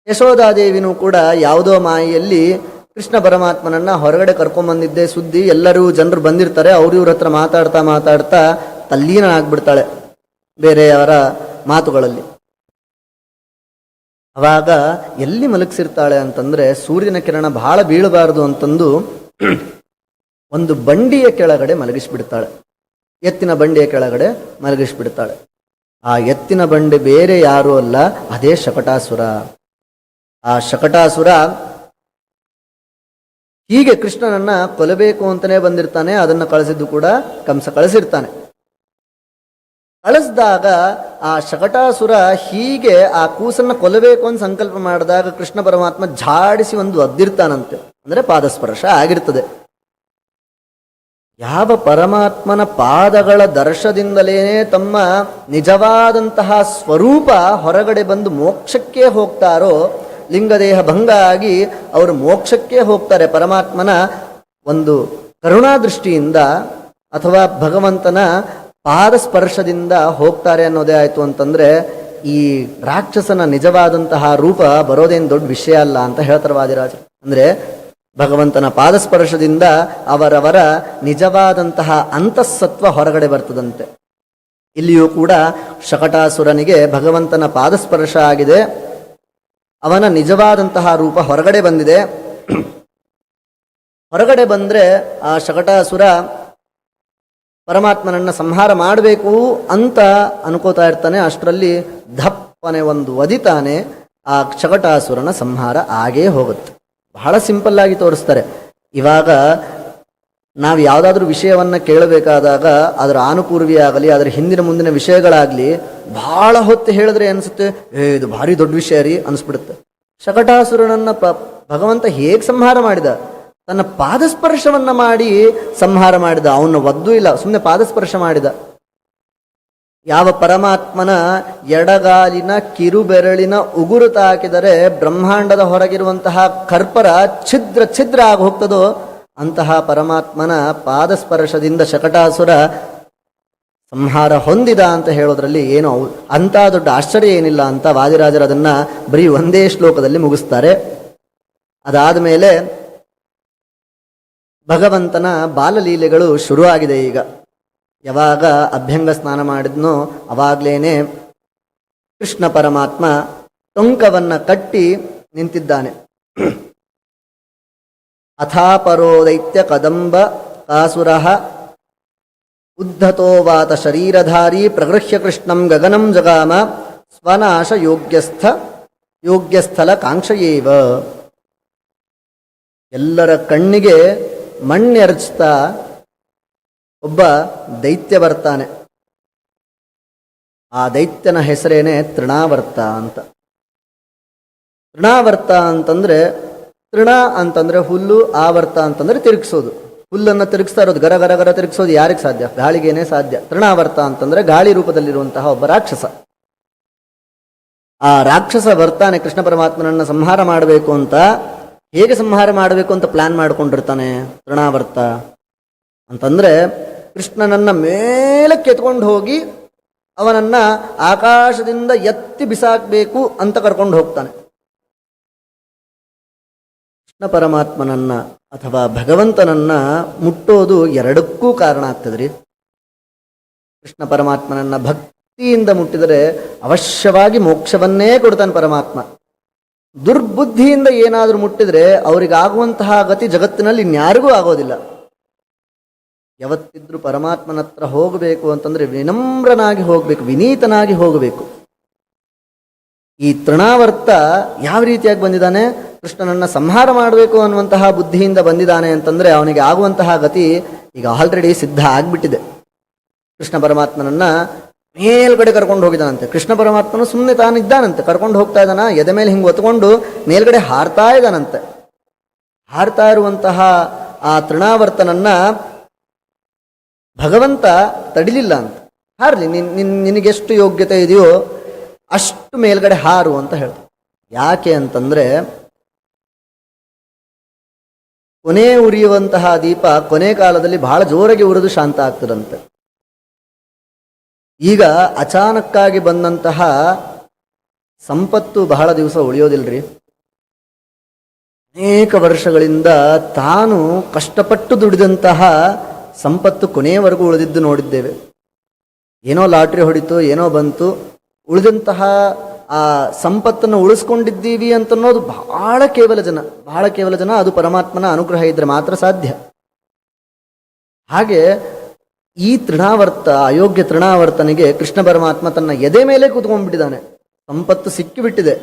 ಯಶೋಧಾದೇವಿನೂ ಕೂಡ ಯಾವುದೋ ಮಾಯಿಯಲ್ಲಿ ಕೃಷ್ಣ ಪರಮಾತ್ಮನನ್ನ ಹೊರಗಡೆ ಕರ್ಕೊಂಬಂದಿದ್ದೆ ಸುದ್ದಿ, ಎಲ್ಲರೂ ಜನರು ಬಂದಿರ್ತಾರೆ, ಇವ್ರ ಹತ್ರ ಮಾತಾಡ್ತಾ ತಲ್ಲೀನ ಆಗ್ಬಿಡ್ತಾಳೆ ಬೇರೆಯವರ ಮಾತುಗಳಲ್ಲಿ. ಅವಾಗ ಎಲ್ಲಿ ಮಲಗಿಸಿರ್ತಾಳೆ ಅಂತಂದ್ರೆ, ಸೂರ್ಯನ ಕಿರಣ ಬಹಳ ಬೀಳಬಾರದು ಅಂತಂದು ಒಂದು ಬಂಡಿಯ ಕೆಳಗಡೆ ಮಲಗಿಸ್ಬಿಡ್ತಾಳೆ. ಎತ್ತಿನ ಬಂಡಿಯ ಕೆಳಗಡೆ ಮಲಗಿಸ್ಬಿಡ್ತಾಳೆ. ಆ ಎತ್ತಿನ ಬಂಡಿ ಬೇರೆ ಯಾರೂ ಅಲ್ಲ, ಅದೇ ಶಕಟಾಸುರ. ಆ ಶಕಟಾಸುರ ಹೀಗೆ ಕೃಷ್ಣನನ್ನ ಕೊಲ್ಲಬೇಕು ಅಂತಲೇ ಬಂದಿರ್ತಾನೆ. ಅದನ್ನು ಕಳಿಸಿದ್ದು ಕೂಡ ಕಂಸ ಕಳಿಸಿರ್ತಾನೆ. ಕಳಿಸಿದಾಗ ಆ ಶಕಟಾಸುರ ಹೀಗೆ ಆ ಕೂಸನ್ನ ಕೊಲ್ಲಬೇಕು ಅಂತ ಸಂಕಲ್ಪ ಮಾಡಿದಾಗ ಕೃಷ್ಣ ಪರಮಾತ್ಮ ಝಾಡಿಸಿ ಒಂದು ಒದ್ದಿರ್ತಾನಂತೆ, ಅಂದ್ರೆ ಪಾದಸ್ಪರ್ಶ ಆಗಿರ್ತದೆ. ಯಾವ ಪರಮಾತ್ಮನ ಪಾದಗಳ ದರ್ಶದಿಂದಲೇನೆ ತಮ್ಮ ನಿಜವಾದಂತಹ ಸ್ವರೂಪ ಹೊರಗಡೆ ಬಂದು ಮೋಕ್ಷಕ್ಕೆ ಹೋಗ್ತಾರೋ, ಲಿಂಗದೇಹ ಭಂಗ ಆಗಿ ಅವರು ಮೋಕ್ಷಕ್ಕೆ ಹೋಗ್ತಾರೆ ಪರಮಾತ್ಮನ ಒಂದು ಕರುಣಾದೃಷ್ಟಿಯಿಂದ ಅಥವಾ ಭಗವಂತನ ಪಾದಸ್ಪರ್ಶದಿಂದ ಹೋಗ್ತಾರೆ ಅನ್ನೋದೇ ಆಯಿತು ಅಂತಂದ್ರೆ, ಈ ರಾಕ್ಷಸನ ನಿಜವಾದಂತಹ ರೂಪ ಬರೋದೇನು ದೊಡ್ಡ ವಿಷಯ ಅಲ್ಲ ಅಂತ ಹೇಳ್ತಾರೆ ವಾದಿರಾಜರು. ಅಂದ್ರೆ ಭಗವಂತನ ಪಾದಸ್ಪರ್ಶದಿಂದ ಅವರವರ ನಿಜವಾದಂತಹ ಅಂತಃಸತ್ವ ಹೊರಗಡೆ ಬರ್ತದಂತೆ. ಇಲ್ಲಿಯೂ ಕೂಡ ಶಕಟಾಸುರನಿಗೆ ಭಗವಂತನ ಪಾದಸ್ಪರ್ಶ ಆಗಿದೆ, ಅವನ ನಿಜವಾದಂತಹ ರೂಪ ಹೊರಗಡೆ ಬಂದಿದೆ. ಹೊರಗಡೆ ಬಂದ್ರೆ ಆ ಶಕಟಾಸುರ ಪರಮಾತ್ಮನನ್ನ ಸಂಹಾರ ಮಾಡಬೇಕು ಅಂತ ಅನ್ಕೋತಾ ಇರ್ತಾನೆ. ಅಷ್ಟರಲ್ಲಿ ಧಪ್ಪನೆ ಒಂದು ಒದಿತಾನೆ, ಆ ಶಕಟಾಸುರನ ಸಂಹಾರ ಆಗೇ ಹೋಗುತ್ತೆ. ಬಹಳ ಸಿಂಪಲ್ ಆಗಿ ತೋರಿಸ್ತಾರೆ. ಇವಾಗ ನಾವು ಯಾವುದಾದ್ರೂ ವಿಷಯವನ್ನ ಕೇಳಬೇಕಾದಾಗ ಅದರ ಆನುಪೂರ್ವಿ ಆಗಲಿ, ಅದರ ಹಿಂದಿನ ಮುಂದಿನ ವಿಷಯಗಳಾಗ್ಲಿ ಬಹಳ ಹೊತ್ತು ಹೇಳಿದ್ರೆ ಅನ್ಸುತ್ತೆ, ಇದು ಭಾರಿ ದೊಡ್ಡ ವಿಷಯ ರೀ ಅನ್ಸ್ಬಿಡುತ್ತೆ. ಶಕಟಾಸುರನನ್ನ ಭಗವಂತ ಹೇಗೆ ಸಂಹಾರ ಮಾಡಿದ? ತನ್ನ ಪಾದಸ್ಪರ್ಶವನ್ನ ಮಾಡಿ ಸಂಹಾರ ಮಾಡಿದ. ಅವನ್ನ ಒದ್ದು ಇಲ್ಲ, ಸುಮ್ಮನೆ ಪಾದಸ್ಪರ್ಶ ಮಾಡಿದ. ಯಾವ ಪರಮಾತ್ಮನ ಎಡಗಾಲಿನ ಕಿರುಬೆರಳಿನ ಉಗುರು ತಾಕಿದರೆ ಬ್ರಹ್ಮಾಂಡದ ಹೊರಗಿರುವಂತಹ ಕರ್ಪರ ಛಿದ್ರ ಛಿದ್ರ ಆಗಿ ಹೋಗ್ತದೋ ಅಂತಹ ಪರಮಾತ್ಮನ ಪಾದಸ್ಪರ್ಶದಿಂದ ಶಕಟಾಸುರ ಸಂಹಾರ ಹೊಂದಿದ ಅಂತ ಹೇಳೋದ್ರಲ್ಲಿ ಏನೋ ಅಂಥ ದೊಡ್ಡ ಆಶ್ಚರ್ಯ ಏನಿಲ್ಲ ಅಂತ ವಾದಿರಾಜರು ಅದನ್ನ ಬರೀ ಒಂದೇ ಶ್ಲೋಕದಲ್ಲಿ ಮುಗಿಸ್ತಾರೆ. ಅದಾದ ಮೇಲೆ ಭಗವಂತನ ಬಾಲಲೀಲೆಗಳು ಶುರುವಾಗಿದೆ. ಈಗ ಯಾವಾಗ ಅಭ್ಯಂಗ ಸ್ನಾನ ಮಾಡಿದ್ನೋ ಅವಾಗ್ಲೇನೆ ಕೃಷ್ಣ ಪರಮಾತ್ಮ ಟೊಂಕವನ್ನ ಕಟ್ಟಿ ನಿಂತಿದ್ದಾನೆ. ಅಥಾಪರೋ ದೈತ್ಯ ಕದಂಬ ಕಾಸುರ ಉದ್ಧತೋ ವಾತ ಶರೀರಧಾರಿ ಪ್ರಗೃಹ್ಯ ಕೃಷ್ಣಂ ಗಗನಂ ಜಗಾಮ ಸ್ವನಾಶ ಯೋಗ್ಯಸ್ಥಲ ಕಾಂಕ್ಷಯೇವ. ಎಲ್ಲರ ಕಣ್ಣಿಗೆ ಮಣ್ಣೆರಚ್ತಾ ಒಬ್ಬ ದೈತ್ಯ ಬರ್ತಾನೆ. ಆ ದೈತ್ಯನ ಹೆಸರೇನೆ ತೃಣಾವರ್ತ ಅಂತ. ತೃಣಾವರ್ತ ಅಂತಂದ್ರೆ ತೃಣ ಅಂತಂದ್ರೆ ಹುಲ್ಲು, ಆವರ್ತ ಅಂತಂದ್ರೆ ತಿರುಗಿಸೋದು. ಹುಲ್ಲನ್ನು ತಿರುಗಿಸ್ತಾ ಇರೋದು, ಗರ ಗರ ಗರ ತಿರುಗಿಸೋದು ಯಾರಿಗೆ ಸಾಧ್ಯ? ಗಾಳಿಗೇನೆ ಸಾಧ್ಯ. ತೃಣಾವರ್ತ ಅಂತಂದ್ರೆ ಗಾಳಿ ರೂಪದಲ್ಲಿರುವಂತಹ ಒಬ್ಬ ರಾಕ್ಷಸ. ಆ ರಾಕ್ಷಸ ಬರ್ತಾನೆ ಕೃಷ್ಣ ಪರಮಾತ್ಮನನ್ನ ಸಂಹಾರ ಮಾಡಬೇಕು ಅಂತ. ಹೇಗೆ ಸಂಹಾರ ಮಾಡಬೇಕು ಅಂತ ಪ್ಲಾನ್ ಮಾಡ್ಕೊಂಡಿರ್ತಾನೆ ತೃಣಾವರ್ತ ಅಂತಂದ್ರೆ, ಕೃಷ್ಣನನ್ನ ಮೇಲಕ್ಕೆ ಎತ್ಕೊಂಡು ಹೋಗಿ ಅವನನ್ನ ಆಕಾಶದಿಂದ ಎತ್ತಿ ಬಿಸಾಕಬೇಕು ಅಂತ ಕರ್ಕೊಂಡು ಹೋಗ್ತಾನೆ. ಕೃಷ್ಣ ಪರಮಾತ್ಮನನ್ನ ಅಥವಾ ಭಗವಂತನನ್ನ ಮುಟ್ಟೋದು ಎರಡಕ್ಕೂ ಕಾರಣ ಆಗ್ತದ್ರಿ. ಕೃಷ್ಣ ಪರಮಾತ್ಮನನ್ನ ಭಕ್ತಿಯಿಂದ ಮುಟ್ಟಿದರೆ ಅವಶ್ಯವಾಗಿ ಮೋಕ್ಷವನ್ನೇ ಕೊಡ್ತಾನೆ ಪರಮಾತ್ಮ. ದುರ್ಬುದ್ಧಿಯಿಂದ ಏನಾದರೂ ಮುಟ್ಟಿದ್ರೆ ಅವರಿಗಾಗುವಂತಹ ಗತಿ ಜಗತ್ತಿನಲ್ಲಿ ಇನ್ಯಾರಿಗೂ ಆಗೋದಿಲ್ಲ. ಯಾವತ್ತಿದ್ರೂ ಪರಮಾತ್ಮನ ಹತ್ರ ಹೋಗಬೇಕು ಅಂತಂದ್ರೆ ವಿನಮ್ರನಾಗಿ ಹೋಗಬೇಕು, ವಿನೀತನಾಗಿ ಹೋಗಬೇಕು. ಈ ತೃಣಾವರ್ತ ಯಾವ ರೀತಿಯಾಗಿ ಬಂದಿದ್ದಾನೆ? ಕೃಷ್ಣನನ್ನ ಸಂಹಾರ ಮಾಡಬೇಕು ಅನ್ನುವಂತಹ ಬುದ್ಧಿಯಿಂದ ಬಂದಿದ್ದಾನೆ ಅಂತಂದ್ರೆ ಅವನಿಗೆ ಆಗುವಂತಹ ಗತಿ ಈಗ ಆಲ್ರೆಡಿ ಸಿದ್ಧ ಆಗ್ಬಿಟ್ಟಿದೆ. ಕೃಷ್ಣ ಪರಮಾತ್ಮನನ್ನ ಮೇಲ್ಗಡೆ ಕರ್ಕೊಂಡು ಹೋಗಿದ್ದಾನಂತೆ. ಕೃಷ್ಣ ಪರಮಾತ್ಮನು ಸುಮ್ಮನೆ ತಾನಿದ್ದಾನಂತೆ, ಕರ್ಕೊಂಡು ಹೋಗ್ತಾ ಇದ್ದಾನ, ಎದೆ ಮೇಲೆ ಹಿಂಗೆ ಒತ್ಕೊಂಡು ಮೇಲ್ಗಡೆ ಹಾರ್ತಾ ಇದ್ದಾನಂತೆ. ಹಾರ್ತಾ ಇರುವಂತಹ ಆ ತೃಣಾವರ್ತನನ್ನ ಭಗವಂತ ತಡಿಲಿಲ್ಲ ಅಂತ. ಹಾರ್ಲಿ, ನಿನಗೆಷ್ಟು ಯೋಗ್ಯತೆ ಇದೆಯೋ ಅಷ್ಟು ಮೇಲ್ಗಡೆ ಹಾರು ಅಂತ ಹೇಳ್ತಾರೆ. ಯಾಕೆ ಅಂತಂದ್ರೆ ಕೊನೆ ಉರಿಯುವಂತಹ ದೀಪ ಕೊನೆ ಕಾಲದಲ್ಲಿ ಬಹಳ ಜೋರಾಗಿ ಉರಿದು ಶಾಂತ ಆಗ್ತದಂತೆ. ಈಗ ಅಚಾನಕ್ಕಾಗಿ ಬಂದಂತಹ ಸಂಪತ್ತು ಬಹಳ ದಿವಸ ಉಳಿಯೋದಿಲ್ರಿ. ಅನೇಕ ವರ್ಷಗಳಿಂದ ತಾನು ಕಷ್ಟಪಟ್ಟು ದುಡಿದಂತಹ ಸಂಪತ್ತು ಕೊನೆಯವರೆಗೂ ಉಳಿದಿದ್ದು ನೋಡಿದ್ದೇವೆ. ಏನೋ ಲಾಟ್ರಿ ಹೊಡಿತು, ಏನೋ ಬಂತು, ಉಳಿದಂತಹ ಆ ಸಂಪತ್ತನ್ನು ಉಳಿಸ್ಕೊಂಡಿದ್ದೀವಿ ಅಂತನ್ನೋದು ಬಹಳ ಕೇವಲ ಜನ. ಅದು ಪರಮಾತ್ಮನ ಅನುಗ್ರಹ ಇದ್ರೆ ಮಾತ್ರ ಸಾಧ್ಯ. ಹಾಗೆ ಈ ತೃಣಾವರ್ತ, ಅಯೋಗ್ಯ ತೃಣಾವರ್ತನಿಗೆ ಕೃಷ್ಣ ಪರಮಾತ್ಮ ತನ್ನ ಎದೆ ಮೇಲೆ ಕೂತ್ಕೊಂಡ್ಬಿಟ್ಟಿದ್ದಾನೆ. ಸಂಪತ್ತು ಸಿಕ್ಕಿಬಿಟ್ಟಿದೆ.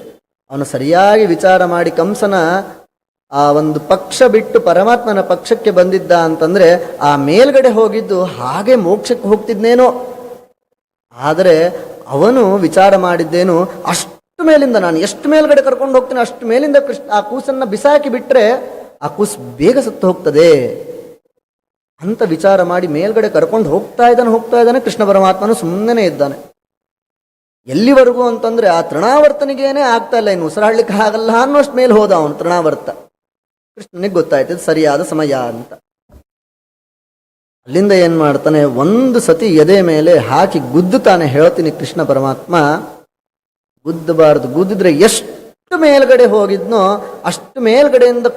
ಅವನು ಸರಿಯಾಗಿ ವಿಚಾರ ಮಾಡಿ ಕಂಸನ ಆ ಒಂದು ಪಕ್ಷ ಬಿಟ್ಟು ಪರಮಾತ್ಮನ ಪಕ್ಷಕ್ಕೆ ಬಂದಿದ್ದ ಅಂತಂದ್ರೆ ಆ ಮೇಲ್ಗಡೆ ಹೋಗಿದ್ದು ಹಾಗೆ ಮೋಕ್ಷಕ್ಕೆ ಹೋಗ್ತಿದ್ನೇನೋ. ಆದರೆ ಅವನು ವಿಚಾರ ಮಾಡಿದ್ದೇನು, ಅಷ್ಟು ಮೇಲಿಂದ ನಾನು ಎಷ್ಟು ಮೇಲ್ಗಡೆ ಕರ್ಕೊಂಡು ಹೋಗ್ತೀನಿ ಅಷ್ಟು ಮೇಲಿಂದ ಆ ಕೂಸನ್ನ ಬಿಸಾಕಿ ಬಿಟ್ರೆ ಆ ಕೂಸು ಬೇಗ ಸತ್ತು ಹೋಗ್ತದೆ ಅಂತ ವಿಚಾರ ಮಾಡಿ ಮೇಲ್ಗಡೆ ಕರ್ಕೊಂಡು ಹೋಗ್ತಾ ಇದ್ದಾನೆ. ಕೃಷ್ಣ ಪರಮಾತ್ಮನು ಸುಮ್ಮನೆ ಇದ್ದಾನೆ. ಎಲ್ಲಿವರೆಗೂ ಅಂತಂದ್ರೆ ಆ ತೃಣಾವರ್ತನಿಗೇನೆ ಆಗ್ತಾ ಇಲ್ಲ, ಇನ್ನು ಉಸಿರಾಡ್ಲಿಕ್ಕೆ ಆಗಲ್ಲ ಅನ್ನೋಷ್ಟು ಮೇಲೆ ಹೋದ ಅವನು ತೃಣಾವರ್ತ. ಕೃಷ್ಣನಿಗೆ ಗೊತ್ತಾಯ್ತದೆ ಸರಿಯಾದ ಸಮಯ ಅಂತ. ಅಲ್ಲಿಂದ ಏನ್ ಮಾಡ್ತಾನೆ, ಒಂದು ಸತಿ ಎದೆ ಮೇಲೆ ಹಾಕಿ ಗುದ್ದುತ್ತಾನೆ. ಹೇಳ್ತೀನಿ, ಕೃಷ್ಣ ಪರಮಾತ್ಮ ಗುದ್ದಬಾರದು, ಗುದ್ದಿದ್ರೆ ಎಷ್ಟು ಮೇಲ್ಗಡೆ ಹೋಗಿದ್ನೋ ಅಷ್ಟು ಮೇಲ್ಗಡೆಯಿಂದ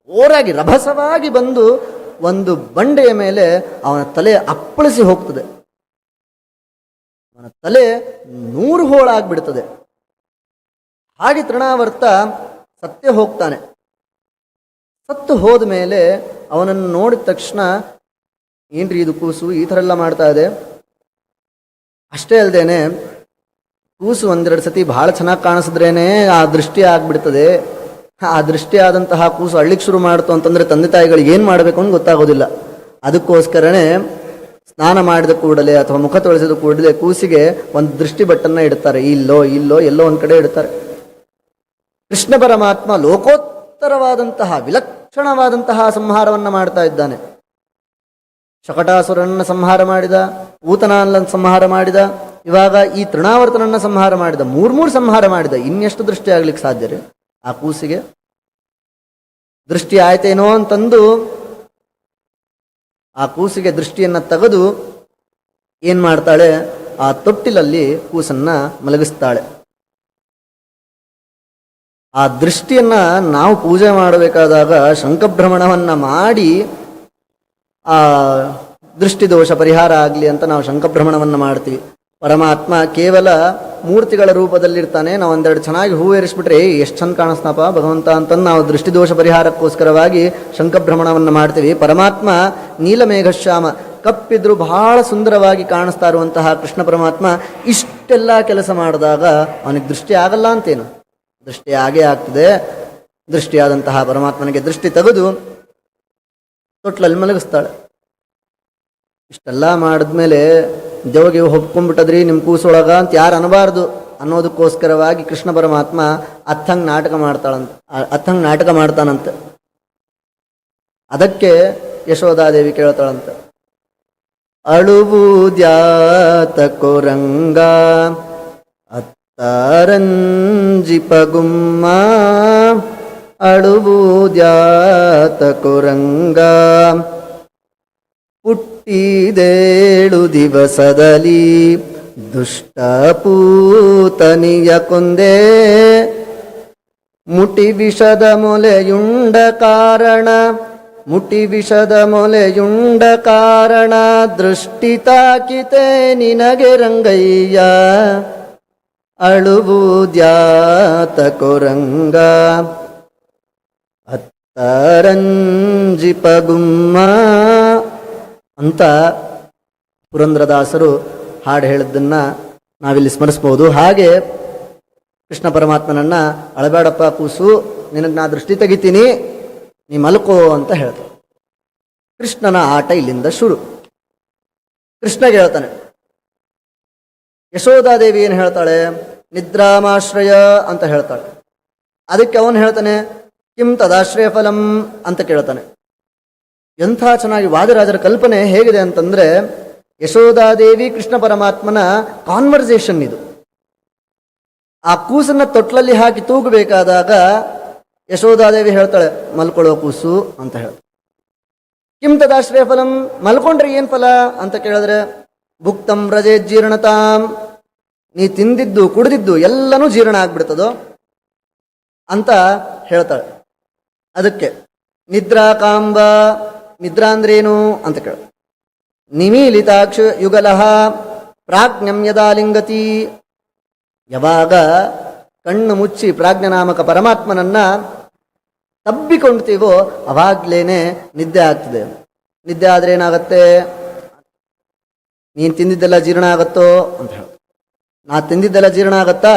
ಓರಾಗಿ ರಭಸವಾಗಿ ಬಂದು ಒಂದು ಬಂಡೆಯ ಮೇಲೆ ಅವನ ತಲೆ ಅಪ್ಪಳಿಸಿ ಹೋಗ್ತದೆ. ಅವನ ತಲೆ 100 ಹೋಳಾಗ್ಬಿಡ್ತದೆ. ಹಾಗೆ ತೃಣಾವರ್ತ ಸತ್ಯ ಹೋಗ್ತಾನೆ. ಸತ್ತು ಹೋದ ಮೇಲೆ ಅವನನ್ನು ನೋಡಿದ ತಕ್ಷಣ, ಏನ್ರಿ ಇದು ಕೂಸು ಈ ಥರ ಎಲ್ಲ ಮಾಡ್ತಾ ಇದೆ. ಅಷ್ಟೇ ಅಲ್ಲದೇನೆ ಕೂಸು ಒಂದೆರಡು ಸತಿ ಬಹಳ ಚೆನ್ನಾಗಿ ಕಾಣಿಸಿದ್ರೇನೆ ಆ ದೃಷ್ಟಿ ಆಗ್ಬಿಡ್ತದೆ. ಆ ದೃಷ್ಟಿ ಆದಂತಹ ಕೂಸು ಅಳ್ಳಿಕ್ಕೆ ಶುರು ಮಾಡ್ತು ಅಂತಂದ್ರೆ ತಂದೆ ತಾಯಿಗಳಿಗೆ ಏನು ಮಾಡಬೇಕು ಅಂತ ಗೊತ್ತಾಗೋದಿಲ್ಲ. ಅದಕ್ಕೋಸ್ಕರನೇ ಸ್ನಾನ ಮಾಡಿದ ಕೂಡಲೇ ಅಥವಾ ಮುಖ ತೊಳೆಸಿದ ಕೂಡಲೇ ಕೂಸಿಗೆ ಒಂದು ದೃಷ್ಟಿ ಬಟ್ಟನ್ನ ಇಡ್ತಾರೆ. ಇಲ್ಲೋ ಎಲ್ಲೋ ಒಂದು ಕಡೆ ಇಡ್ತಾರೆ. ಕೃಷ್ಣ ಪರಮಾತ್ಮ ಲೋಕೋತ್ತರವಾದಂತಹ ವಿಲಕ್ಷಣವಾದಂತಹ ಸಂಹಾರವನ್ನ ಮಾಡ್ತಾ ಇದ್ದಾನೆ. ಶಕಟಾಸುರನನ್ನು ಸಂಹಾರ ಮಾಡಿದ, ಊತನನ್ನು ಸಂಹಾರ ಮಾಡಿದ, ಇವಾಗ ಈ ತೃಣಾವರ್ತನನ್ನು ಸಂಹಾರ ಮಾಡಿದ, ಮೂರು ಸಂಹಾರ ಮಾಡಿದ. ಇನ್ನೆಷ್ಟು ದೃಷ್ಟಿ ಆಗ್ಲಿಕ್ಕೆ ಸಾಧ್ಯ ರೀ ಆ ಕೂಸಿಗೆ? ದೃಷ್ಟಿ ಆಯ್ತೇನೋ ಅಂತಂದು ಆ ಕೂಸಿಗೆ ದೃಷ್ಟಿಯನ್ನು ತೆಗೆದು ಏನ್ ಮಾಡ್ತಾಳೆ, ಆ ತೊಟ್ಟಿಲಲ್ಲಿ ಕೂಸನ್ನ ಮಲಗಿಸ್ತಾಳೆ. ಆ ದೃಷ್ಟಿಯನ್ನ ನಾವು ಪೂಜೆ ಮಾಡಬೇಕಾದಾಗ ಶಂಖಭ್ರಮಣವನ್ನ ಮಾಡಿ ಆ ದೃಷ್ಟಿದೋಷ ಪರಿಹಾರ ಆಗಲಿ ಅಂತ ನಾವು ಶಂಖಭ್ರಮಣವನ್ನು ಮಾಡ್ತೀವಿ. ಪರಮಾತ್ಮ ಕೇವಲ ಮೂರ್ತಿಗಳ ರೂಪದಲ್ಲಿರ್ತಾನೆ. ನಾವು ಒಂದೆರಡು ಚೆನ್ನಾಗಿ ಹೂ ಏರಿಸ್ಬಿಟ್ರೆ ಎಷ್ಟು ಚಂದ ಕಾಣಿಸ್ತಾಪ ಭಗವಂತ ಅಂತಂದು ನಾವು ದೃಷ್ಟಿದೋಷ ಪರಿಹಾರಕ್ಕೋಸ್ಕರವಾಗಿ ಶಂಖಭ್ರಮಣವನ್ನು ಮಾಡ್ತೀವಿ. ಪರಮಾತ್ಮ ನೀಲಮೇಘಶ್ಯಾಮ, ಕಪ್ಪಿದ್ರು ಬಹಳ ಸುಂದರವಾಗಿ ಕಾಣಿಸ್ತಾ ಇರುವಂತಹ ಕೃಷ್ಣ ಪರಮಾತ್ಮ ಇಷ್ಟೆಲ್ಲ ಕೆಲಸ ಮಾಡಿದಾಗ ಅವನಿಗೆ ದೃಷ್ಟಿ ಆಗಲ್ಲ ಅಂತೇನು? ದೃಷ್ಟಿ ಆಗೇ ಆಗ್ತದೆ. ದೃಷ್ಟಿಯಾದಂತಹ ಪರಮಾತ್ಮನಿಗೆ ದೃಷ್ಟಿ ತೆಗೆದು ತೊಟ್ಲಲ್ಲಿ ಮಲಗಿಸ್ತಾಳೆ. ಇಷ್ಟೆಲ್ಲ ಮಾಡಿದ್ಮೇಲೆ ದೇವಗೆ ಹೊಪ್ಕೊಂಡ್ಬಿಟ್ಟದ್ರಿ ನಿಮ್ಮ ಕೂಸೊಳಗ ಅಂತ ಯಾರು ಅನ್ನಬಾರ್ದು ಅನ್ನೋದಕ್ಕೋಸ್ಕರವಾಗಿ ಕೃಷ್ಣ ಪರಮಾತ್ಮ ಅತ್ತಂಗ್ ನಾಟಕ ಮಾಡ್ತಾನಂತೆ. ಅದಕ್ಕೆ ಯಶೋಧಾದೇವಿ ಕೇಳ್ತಾಳಂತೆ, ಅಳುವುದ್ಯಾತ ಕೊರಂಗ ಅತ್ತಾರಂಜಿಪಗುಮ್ಮ, ಅಳುವುದ್ಯಾತ ಕೊರಂಗ ಹುಟ್ಟಿದೇಳು ದಿವಸದಲ್ಲಿ ದುಷ್ಟ ಪೂತನಿಯ ಕೊಂದೆ, ಮುಟಿ ವಿಷದ ಮೊಲೆಯುಂಡ ಕಾರಣ, ಮುಟಿ ವಿಷದ ಮೊಲೆಯುಂಡ ಕಾರಣ, ದೃಷ್ಟಿ ತಾಕಿತೆ ನಿನಗೆ ರಂಗಯ್ಯ, ಅಳುವುದ್ಯಾತ ಕೊರಂಗ ಅತ್ತರಂಜಿಪಗುಮ್ಮ ಅಂತ ಪುರಂದ್ರದಾಸರು ಹಾಡು ಹೇಳಿದ್ದನ್ನ ನಾವಿಲ್ಲಿ ಸ್ಮರಿಸ್ಬೋದು. ಹಾಗೆ ಕೃಷ್ಣ ಪರಮಾತ್ಮನನ್ನ ಅಳಬೇಡಪ್ಪ ಕೂಸು, ನಿನಗೆ ನಾ ದೃಷ್ಟಿ ತೆಗಿತೀನಿ, ನೀ ಮಲ್ಕೋ ಅಂತ ಹೇಳ್ತಾರೆ. ಕೃಷ್ಣನ ಆಟ ಇಲ್ಲಿಂದ ಶುರು. ಕೃಷ್ಣಗೆ ಹೇಳ್ತಾನೆ. ಯಶೋಧಾದೇವಿ ಏನು ಹೇಳ್ತಾಳೆ? ನಿದ್ರಾಮಾಶ್ರಯ ಅಂತ ಹೇಳ್ತಾಳೆ. ಅದಕ್ಕೆ ಅವನು ಹೇಳ್ತಾನೆ ಕಿಂ ತದಾಶ್ರಯ ಫಲಂ ಅಂತ ಕೇಳ್ತಾನೆ. ಎಂಥ ಚೆನ್ನಾಗಿ ವಾದಿರಾಜರ ಕಲ್ಪನೆ ಹೇಗಿದೆ ಅಂತಂದ್ರೆ, ಯಶೋಧಾದೇವಿ ಕೃಷ್ಣ ಪರಮಾತ್ಮನ ಕಾನ್ವರ್ಸೇಷನ್ ಇದು. ಆ ಕೂಸನ್ನ ತೊಟ್ಲಲ್ಲಿ ಹಾಕಿ ತೂಗಬೇಕಾದಾಗ ಯಶೋಧಾದೇವಿ ಹೇಳ್ತಾಳೆ ಮಲ್ಕೊಳ್ಳೋ ಕೂಸು ಅಂತ ಹೇಳ್ತಾಳೆ. ಕಿಂ ತದಾಶ್ರಯ ಫಲಂ, ಮಲ್ಕೊಂಡ್ರೆ ಏನ್ ಫಲ ಅಂತ ಕೇಳಿದ್ರೆ, ಭುಕ್ತಂ ವ್ರಜೇ ಜೀರ್ಣತಾಂ, ನೀ ತಿಂದಿದ್ದು ಕುಡಿದಿದ್ದು ಎಲ್ಲನೂ ಜೀರ್ಣ ಆಗ್ಬಿಡ್ತದೋ ಅಂತ ಹೇಳ್ತಾಳೆ. ಅದಕ್ಕೆ ನಿದ್ರಾ ಕಾಂಬ, ನಿದ್ರಾ ಅಂದ್ರೇನು ಅಂತ ಕೇಳ. ನಿಮೀಲಿತಾಕ್ಷ ಯುಗಲಹ ಪ್ರಾಜ್ಞಂ ಯದಾ ಲಿಂಗತಿ, ಯಾವಾಗ ಕಣ್ಣು ಮುಚ್ಚಿ ಪ್ರಾಜ್ಞನಾಮಕ ಪರಮಾತ್ಮನನ್ನ ತಬ್ಬಿಕೊಳ್ತೀವೋ ಅವಾಗ್ಲೇನೆ ನಿದ್ದೆ ಆಗ್ತದೆ. ನಿದ್ದೆ ಆದ್ರೆ ಏನಾಗತ್ತೆ? ನೀನು ತಿಂದಿದ್ದೆಲ್ಲ ಜೀರ್ಣ ಆಗತ್ತೋ ಅಂತ ಹೇಳ. ನಾ ತಿಂದಿದ್ದೆಲ್ಲ ಜೀರ್ಣ ಆಗತ್ತಾ?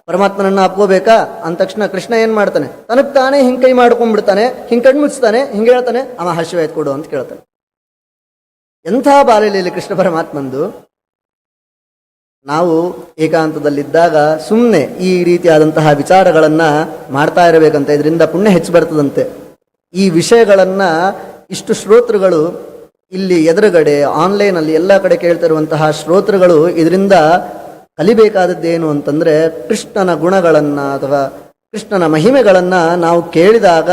ಪರಮಾತ್ಮನನ್ನ ಅಪ್ಕೋಬೇಕಾ ಅಂದ ತಕ್ಷಣ ಕೃಷ್ಣ ಏನ್ ಮಾಡ್ತಾನೆ? ತನಗ್ ತಾನೇ ಹಿಂಗ್ ಕೈ ಮಾಡ್ಕೊಂಡ್ಬಿಡ್ತಾನೆ, ಹಿಂಗ್ ಕಣ್ಣು ಮುಚ್ತಾನೆ, ಹಿಂಗೆ ಹೇಳ್ತಾನೆ, ಅವ ಹಸಿವೆ ಆಯ್ತು ಕೊಡು ಅಂತ ಕೇಳ್ತಾನೆ. ಎಂಥ ಬಾಲ್ಯಲೀಲೆ ಕೃಷ್ಣ ಪರಮಾತ್ಮಂದು. ನಾವು ಏಕಾಂತದಲ್ಲಿದ್ದಾಗ ಸುಮ್ಮನೆ ಈ ರೀತಿಯಾದಂತಹ ವಿಚಾರಗಳನ್ನ ಮಾಡ್ತಾ ಇರಬೇಕಂತ, ಇದರಿಂದ ಪುಣ್ಯ ಹೆಚ್ಚು ಬರ್ತದಂತೆ. ಈ ವಿಷಯಗಳನ್ನ ಇಷ್ಟು ಶ್ರೋತೃಗಳು ಇಲ್ಲಿ ಎದುರುಗಡೆ ಆನ್ಲೈನಲ್ಲಿ ಎಲ್ಲ ಕಡೆ ಕೇಳ್ತಿರುವಂತಹ ಶ್ರೋತೃಗಳು ಇದರಿಂದ ಕಲಿಬೇಕಾದದ್ದೇನು ಅಂತಂದ್ರೆ, ಕೃಷ್ಣನ ಗುಣಗಳನ್ನ ಅಥವಾ ಕೃಷ್ಣನ ಮಹಿಮೆಗಳನ್ನ ನಾವು ಕೇಳಿದಾಗ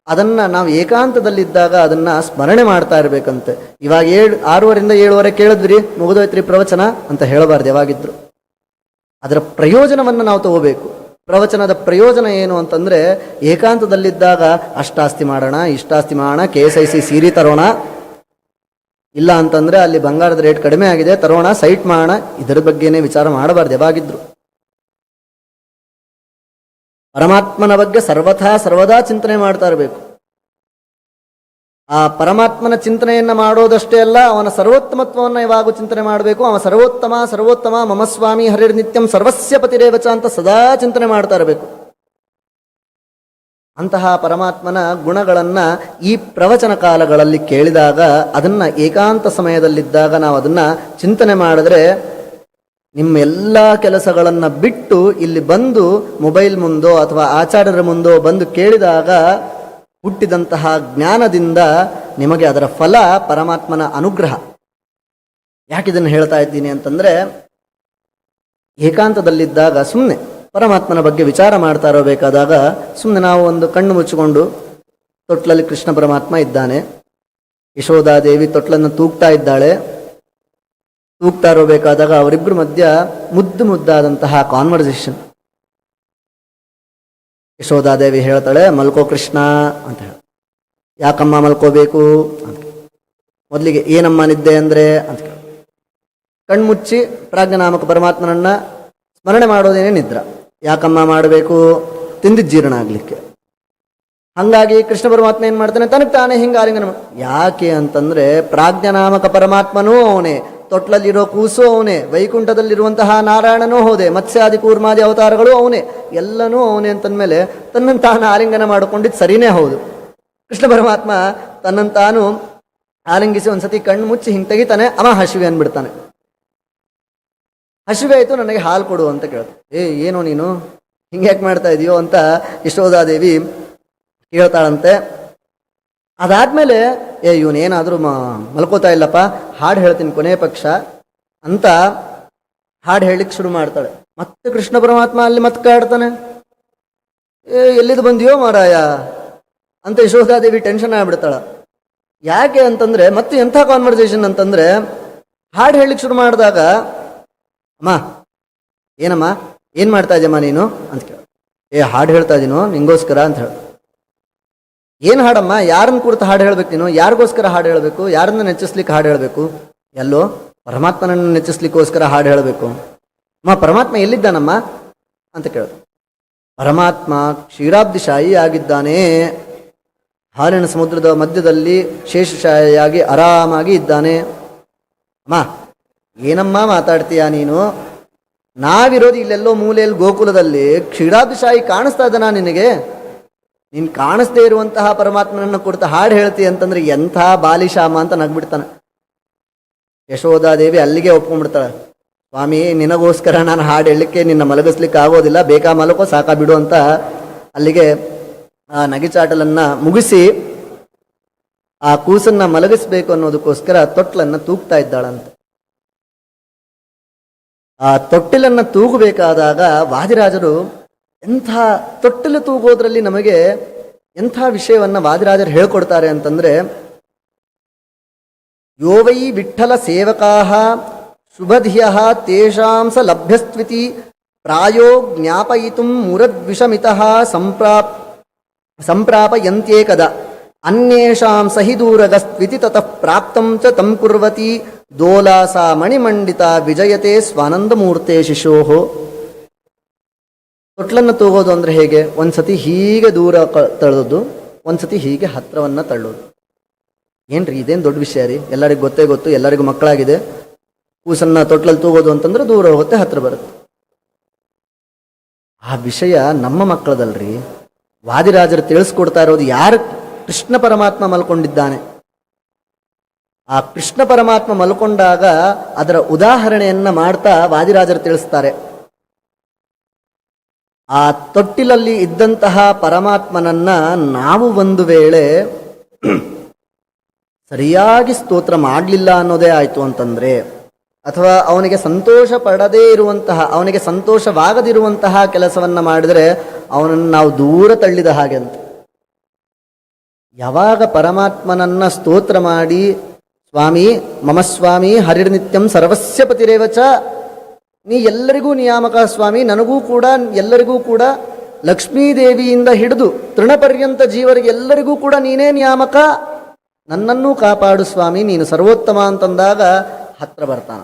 ಅದನ್ನ ನಾವು ಏಕಾಂತದಲ್ಲಿದ್ದಾಗ ಅದನ್ನ ಸ್ಮರಣೆ ಮಾಡ್ತಾ ಇರ್ಬೇಕಂತೆ. ಇವಾಗ 6:30 7:00 ಕೇಳಿದ್ರಿ, ಮುಗಿದೋಯ್ತ್ರಿ ಪ್ರವಚನ ಅಂತ ಹೇಳಬಾರ್ದು ಯಾವಾಗಿದ್ರು. ಅದರ ಪ್ರಯೋಜನವನ್ನು ನಾವು ತಗೋಬೇಕು. ಪ್ರವಚನದ ಪ್ರಯೋಜನ ಏನು ಅಂತಂದ್ರೆ, ಏಕಾಂತದಲ್ಲಿದ್ದಾಗ ಅಷ್ಟಾಸ್ತಿ ಮಾಡೋಣ, ಇಷ್ಟಾಸ್ತಿ ಮಾಡೋಣ, KSIC ಸೀರೆ ತರೋಣ, ಇಲ್ಲ ಅಂತಂದ್ರೆ ಅಲ್ಲಿ ಬಂಗಾರದ ರೇಟ್ ಕಡಿಮೆ ಆಗಿದೆ ತರೋಣ, ಸೈಟ್ ಮಾಡೋಣ, ಇದರ ಬಗ್ಗೆನೇ ವಿಚಾರ ಮಾಡಬಾರ್ದು ಯಾವಾಗಿದ್ರು. ಪರಮಾತ್ಮನ ಬಗ್ಗೆ ಸರ್ವದಾ ಚಿಂತನೆ ಮಾಡ್ತಾ ಇರಬೇಕು. ಆ ಪರಮಾತ್ಮನ ಚಿಂತನೆಯನ್ನ ಮಾಡೋದಷ್ಟೇ ಅಲ್ಲ, ಅವನ ಸರ್ವೋತ್ತಮತ್ವವನ್ನು ಯಾವಾಗೂ ಚಿಂತನೆ ಮಾಡಬೇಕು. ಅವ ಸರ್ವೋತ್ತಮ ಮಮಸ್ವಾಮಿ ಹರಿರ್ ನಿತ್ಯಂ ಸರ್ವಸ್ಯ ಪತಿರೇವಚ ಅಂತ ಸದಾ ಚಿಂತನೆ ಮಾಡ್ತಾ ಇರಬೇಕು. ಅಂತಹ ಪರಮಾತ್ಮನ ಗುಣಗಳನ್ನ ಈ ಪ್ರವಚನ ಕಾಲಗಳಲ್ಲಿ ಕೇಳಿದಾಗ, ಅದನ್ನ ಏಕಾಂತ ಸಮಯದಲ್ಲಿದ್ದಾಗ ನಾವು ಅದನ್ನ ಚಿಂತನೆ ಮಾಡಿದ್ರೆ, ನಿಮ್ಮ ಎಲ್ಲ ಕೆಲಸಗಳನ್ನ ಬಿಟ್ಟು ಇಲ್ಲಿ ಬಂದು ಮೊಬೈಲ್ ಮುಂದೋ ಅಥವಾ ಆಚಾರ್ಯರ ಮುಂದೋ ಬಂದು ಕೇಳಿದಾಗ ಹುಟ್ಟಿದಂತಹ ಜ್ಞಾನದಿಂದ ನಿಮಗೆ ಅದರ ಫಲ ಪರಮಾತ್ಮನ ಅನುಗ್ರಹ. ಯಾಕಿದನ್ನು ಹೇಳ್ತಾ ಇದ್ದೀನಿ ಅಂತಂದರೆ, ಏಕಾಂತದಲ್ಲಿದ್ದಾಗ ಸುಮ್ಮನೆ ಪರಮಾತ್ಮನ ಬಗ್ಗೆ ವಿಚಾರ ಮಾಡ್ತಾ ಇರಬೇಕಾದಾಗ ಸುಮ್ಮನೆ ನಾವು ಒಂದು ಕಣ್ಣು ಮುಚ್ಚಿಕೊಂಡು ತೊಟ್ಲಲ್ಲಿ ಕೃಷ್ಣ ಪರಮಾತ್ಮ ಇದ್ದಾನೆ, ಯಶೋಧಾದೇವಿ ತೊಟ್ಲನ್ನು ತೂಗ್ತಾ ಇದ್ದಾಳೆ. ತೂಗ್ತಾ ಇರಬೇಕಾದಾಗ ಅವರಿಬ್ಬರ ಮಧ್ಯ ಮುದ್ದು ಮುದ್ದಾದಂತಹ ಕಾನ್ವರ್ಸೇಷನ್. ಯಶೋಧಾದೇವಿ ಹೇಳ್ತಾಳೆ, ಮಲ್ಕೋ ಕೃಷ್ಣ ಅಂತ ಹೇಳ. ಯಾಕಮ್ಮ ಮಲ್ಕೋಬೇಕು ಅಂತ. ಮೊದಲಿಗೆ ಏನಮ್ಮ ನಿದ್ದೆ ಅಂದರೆ ಅಂತ ಕೇಳ. ಕಣ್ಮುಚ್ಚಿ ಪ್ರಾಜ್ಞನಾಮಕ ಪರಮಾತ್ಮನನ್ನ ಸ್ಮರಣೆ ಮಾಡೋದೇನೇ ನಿದ್ರ. ಯಾಕಮ್ಮ ಮಾಡಬೇಕು? ತಿಂದಿದ್ದ ಜೀರ್ಣ ಆಗಲಿಕ್ಕೆ. ಹಾಗಾಗಿ ಕೃಷ್ಣ ಪರಮಾತ್ಮ ಏನು ಮಾಡ್ತಾನೆ, ತನಗೆ ತಾನೇ ಹಿಂಗೆ ಆಲಿಂಗನ. ಯಾಕೆ ಅಂತಂದರೆ ಪ್ರಾಜ್ಞನಾಮಕ ಪರಮಾತ್ಮನೂ ಅವನೇ, ತೊಟ್ಲಲ್ಲಿರೋ ಕೂಸು ಅವನೇ, ವೈಕುಂಠದಲ್ಲಿರುವಂತಹ ನಾರಾಯಣನೂ ಹೋದೆ, ಮತ್ಸ್ಯಾದಿ ಕೂರ್ಮಾದಿ ಅವತಾರಗಳು ಅವನೇ, ಎಲ್ಲನೂ ಅವನೇ ಅಂತಂದಮೇಲೆ ತನ್ನನ್ನು ತಾನು ಆಲಿಂಗನ ಮಾಡಿಕೊಂಡಿದ್ದು ಸರಿನೇ ಹೌದು. ಕೃಷ್ಣ ಪರಮಾತ್ಮ ತನ್ನನ್ನು ತಾನು ಆಲಿಂಗಿಸಿ ಒಂದ್ಸತಿ ಕಣ್ಣು ಮುಚ್ಚಿ ಹಿಂಗೆ ತೆಗಿತಾನೆ, ಅವ ಹಸಿವೆ ಅಂದ್ಬಿಡ್ತಾನೆ. ಹಸಿವೆ ಆಯಿತು, ನನಗೆ ಹಾಲು ಕೊಡು ಅಂತ ಕೇಳ್ತಾನೆ. ಏನೋ ನೀನು ಹಿಂಗೆ ಯಾಕೆ ಮಾಡ್ತಾ ಇದೆಯೋ ಅಂತ ಯಶೋಧಾದೇವಿ ಕೇಳ್ತಾಳಂತೆ. ಅದಾದಮೇಲೆ ಇವನೇನಾದರೂ ಮಲ್ಕೋತಾ ಇಲ್ಲಪ್ಪ, ಹಾಡು ಹೇಳ್ತೀನಿ ಕೊನೆ ಪಕ್ಷ ಅಂತ ಹಾಡು ಹೇಳಲಿಕ್ಕೆ ಶುರು ಮಾಡ್ತಾಳೆ. ಮತ್ತೆ ಕೃಷ್ಣ ಪರಮಾತ್ಮ ಅಲ್ಲಿ ಮತ್ತೆ ಕಾಡ್ತಾನೆ. ಎಲ್ಲಿದು ಬಂದಿಯೋ ಮಾರಾಯ ಅಂತ ಯಶೋಧಾದೇವಿ ಟೆನ್ಷನ್ ಆಗ್ಬಿಡ್ತಾಳ. ಯಾಕೆ ಅಂತಂದರೆ ಮತ್ತೆ ಎಂಥ ಕಾನ್ವರ್ಸೇಷನ್ ಅಂತಂದರೆ, ಹಾಡು ಹೇಳಲಿಕ್ಕೆ ಶುರು ಮಾಡಿದಾಗ, ಅಮ್ಮ ಏನಮ್ಮ ಏನು ಮಾಡ್ತಾ ಇದೆಯಮ್ಮ ನೀನು ಅಂತ ಕೇಳ. ಹಾಡು ಹೇಳ್ತಾ ಇದ್ದೀನೋ ನಿಂಗೋಸ್ಕರ ಅಂತ ಹೇಳ. ಏನು ಹಾಡಮ್ಮ? ಯಾರನ್ನ ಕುರಿತು ಹಾಡು ಹೇಳಬೇಕು ನೀನು? ಯಾರಿಗೋಸ್ಕರ ಹಾಡು ಹೇಳಬೇಕು? ಯಾರನ್ನ ನೆಚ್ಚಿಸ್ಲಿಕ್ಕೆ ಹಾಡು ಹೇಳಬೇಕು? ಎಲ್ಲೋ ಪರಮಾತ್ಮನನ್ನು ನೆಚ್ಚಿಸ್ಲಿಕ್ಕೋಸ್ಕರ ಹಾಡು ಹೇಳಬೇಕು. ಅಮ್ಮ ಪರಮಾತ್ಮ ಎಲ್ಲಿದ್ದಾನಮ್ಮ ಅಂತ ಕೇಳ. ಪರಮಾತ್ಮ ಕ್ಷೀರಾಬ್ಧಿಶಾಹಿ ಆಗಿದ್ದಾನೆ, ಹಾಲಿನ ಸಮುದ್ರದ ಮಧ್ಯದಲ್ಲಿ ಶೇಷಶಾಹಿಯಾಗಿ ಆರಾಮಾಗಿ ಇದ್ದಾನೆ. ಅಮ್ಮ ಏನಮ್ಮ ಮಾತಾಡ್ತೀಯ ನೀನು? ನಾವಿರೋದು ಇಲ್ಲೆಲ್ಲೋ ಮೂಲೆಯಲ್ಲಿ ಗೋಕುಲದಲ್ಲಿ, ಕ್ಷೀರಾಬ್ಧಿಶಾಹಿ ಕಾಣಿಸ್ತಾ ಇದ್ದಾನ ನಿನಗೆ? ನೀನು ಕಾಣಿಸ್ದೇ ಇರುವಂತಹ ಪರಮಾತ್ಮನನ್ನು ಕುರಿತು ಹಾಡು ಹೇಳ್ತೀಯ ಅಂತಂದ್ರೆ ಎಂಥ ಬಾಲಿಶಾಮ ಅಂತ ನಗ್ಬಿಡ್ತಾನೆ. ಯಶೋಧಾದೇವಿ ಅಲ್ಲಿಗೆ ಒಪ್ಕೊಂಡ್ಬಿಡ್ತಾಳೆ. ಸ್ವಾಮಿ ನಿನಗೋಸ್ಕರ ನಾನು ಹಾಡು ಹೇಳಲಿಕ್ಕೆ ನಿನ್ನ ಮಲಗಿಸ್ಲಿಕ್ಕೆ ಆಗೋದಿಲ್ಲ, ಬೇಕಾ ಮಲಕೋ ಸಾಕಾ ಬಿಡು ಅಂತ ಅಲ್ಲಿಗೆ ಆ ನಗಿಚಾಟಲನ್ನು ಮುಗಿಸಿ ಆ ಕೂಸನ್ನ ಮಲಗಿಸ್ಬೇಕು ಅನ್ನೋದಕ್ಕೋಸ್ಕರ ತೊಟ್ಲನ್ನು ತೂಗ್ತಾ ಇದ್ದಾಳಂತೆ. ಆ ತೊಟ್ಟಿಲನ್ನು ತೂಗಬೇಕಾದಾಗ ವಾದಿರಾಜರು ಎಂಥ ತೊಟ್ಟಿಲು ತೂಗೋದ್ರಲ್ಲಿ ನಮಗೆ ಎಂಥ ವಿಷಯವನ್ನು ವಾದಿರಾಜರು ಹೇಳ್ಕೊಡ್ತಾರೆ ಅಂತಂದರೆ, ಯೋ ವೈ ವಿಠ್ಠಲ ಸೇವಕಾ ಶುಭಧಿಯ ತೇಷಾಂ ಸ ಲಭ್ಯಸ್ತ್ವಿತಿ ಪ್ರಾಯೋ ಜ್ಞಾಪಯಿತು ಮುರದ್ವಿಷಮಿತಃ ಸಂಪ್ರಾಪಯಂತ್ಯೇಕದ ಅನ್ಯೇಷಾಂ ಸಹಿ ದೂರಗಸ್ತ್ವಿತಿ ತತಃ ಪ್ರಾಪ್ತಂ ಚ ತಂ ಕುರ್ವತಿ ದೋಲಾಸಾ ಮಣಿಮಂಡಿತ ವಿಜಯತೆ ಸ್ವಾನಂದಮೂರ್ತೆ ಶಿಶೋಹೋ. ತೊಟ್ಲನ್ನು ತೂಗೋದು ಅಂದರೆ ಹೇಗೆ? ಒಂದ್ಸತಿ ಹೀಗೆ ದೂರ ತಳ್ಳೋದು, ಒಂದ್ಸತಿ ಹೀಗೆ ಹತ್ರವನ್ನು ತಳ್ಳೋದು. ಏನ್ರಿ ಇದೇನು ದೊಡ್ಡ ವಿಷಯ ರೀ, ಎಲ್ಲರಿಗೂ ಗೊತ್ತೇ ಗೊತ್ತು, ಎಲ್ಲರಿಗೂ ಮಕ್ಕಳಾಗಿದೆ. ಕೂಸನ್ನ ತೊಟ್ಲಲ್ಲಿ ತೂಗೋದು ಅಂತಂದ್ರೆ ದೂರ ಹೋಗುತ್ತೆ, ಹತ್ರ ಬರುತ್ತೆ. ಆ ವಿಷಯ ನಮ್ಮ ಮಕ್ಕಳದಲ್ರಿ. ವಾದಿರಾಜರು ತಿಳಿಸ್ಕೊಡ್ತಾ ಇರೋದು ಯಾರು? ಕೃಷ್ಣ ಪರಮಾತ್ಮ ಮಲ್ಕೊಂಡಿದ್ದಾನೆ. ಆ ಕೃಷ್ಣ ಪರಮಾತ್ಮ ಮಲ್ಕೊಂಡಾಗ ಅದರ ಉದಾಹರಣೆಯನ್ನ ಮಾಡ್ತಾ ವಾದಿರಾಜರು ತಿಳಿಸ್ತಾರೆ. ಆ ತೊಟ್ಟಿಲಲ್ಲಿ ಇದ್ದಂತಹ ಪರಮಾತ್ಮನನ್ನ ನಾವು ಒಂದು ವೇಳೆ ಸರಿಯಾಗಿ ಸ್ತೋತ್ರ ಮಾಡಲಿಲ್ಲ ಅನ್ನೋದೇ ಆಯಿತು ಅಂತಂದರೆ, ಅಥವಾ ಅವನಿಗೆ ಸಂತೋಷ ಪಡದೇ ಇರುವಂತಹ, ಅವನಿಗೆ ಸಂತೋಷವಾಗದಿರುವಂತಹ ಕೆಲಸವನ್ನು ಮಾಡಿದರೆ ಅವನನ್ನು ನಾವು ದೂರ ತಳ್ಳಿದ ಹಾಗೆ ಅಂತ. ಯಾವಾಗ ಪರಮಾತ್ಮನನ್ನ ಸ್ತೋತ್ರ ಮಾಡಿ, ಸ್ವಾಮಿ ಮಮ ಸ್ವಾಮಿ ಹರಿರ್ನಿತ್ಯಂ ಸರ್ವಸ್ಯ ಪತಿರೇವಚ, ನೀ ಎಲ್ಲರಿಗೂ ನಿಯಾಮಕ ಸ್ವಾಮಿ, ನನಗೂ ಕೂಡ ಎಲ್ಲರಿಗೂ ಕೂಡ ಲಕ್ಷ್ಮೀದೇವಿಯಿಂದ ಹಿಡಿದು ತೃಣಪರ್ಯಂತ ಜೀವರಿಗೆ ಎಲ್ಲರಿಗೂ ಕೂಡ ನೀನೇ ನಿಯಾಮಕ, ನನ್ನನ್ನೂ ಕಾಪಾಡು ಸ್ವಾಮಿ, ನೀನು ಸರ್ವೋತ್ತಮ ಅಂತಂದಾಗ ಹತ್ರ ಬರ್ತಾನ.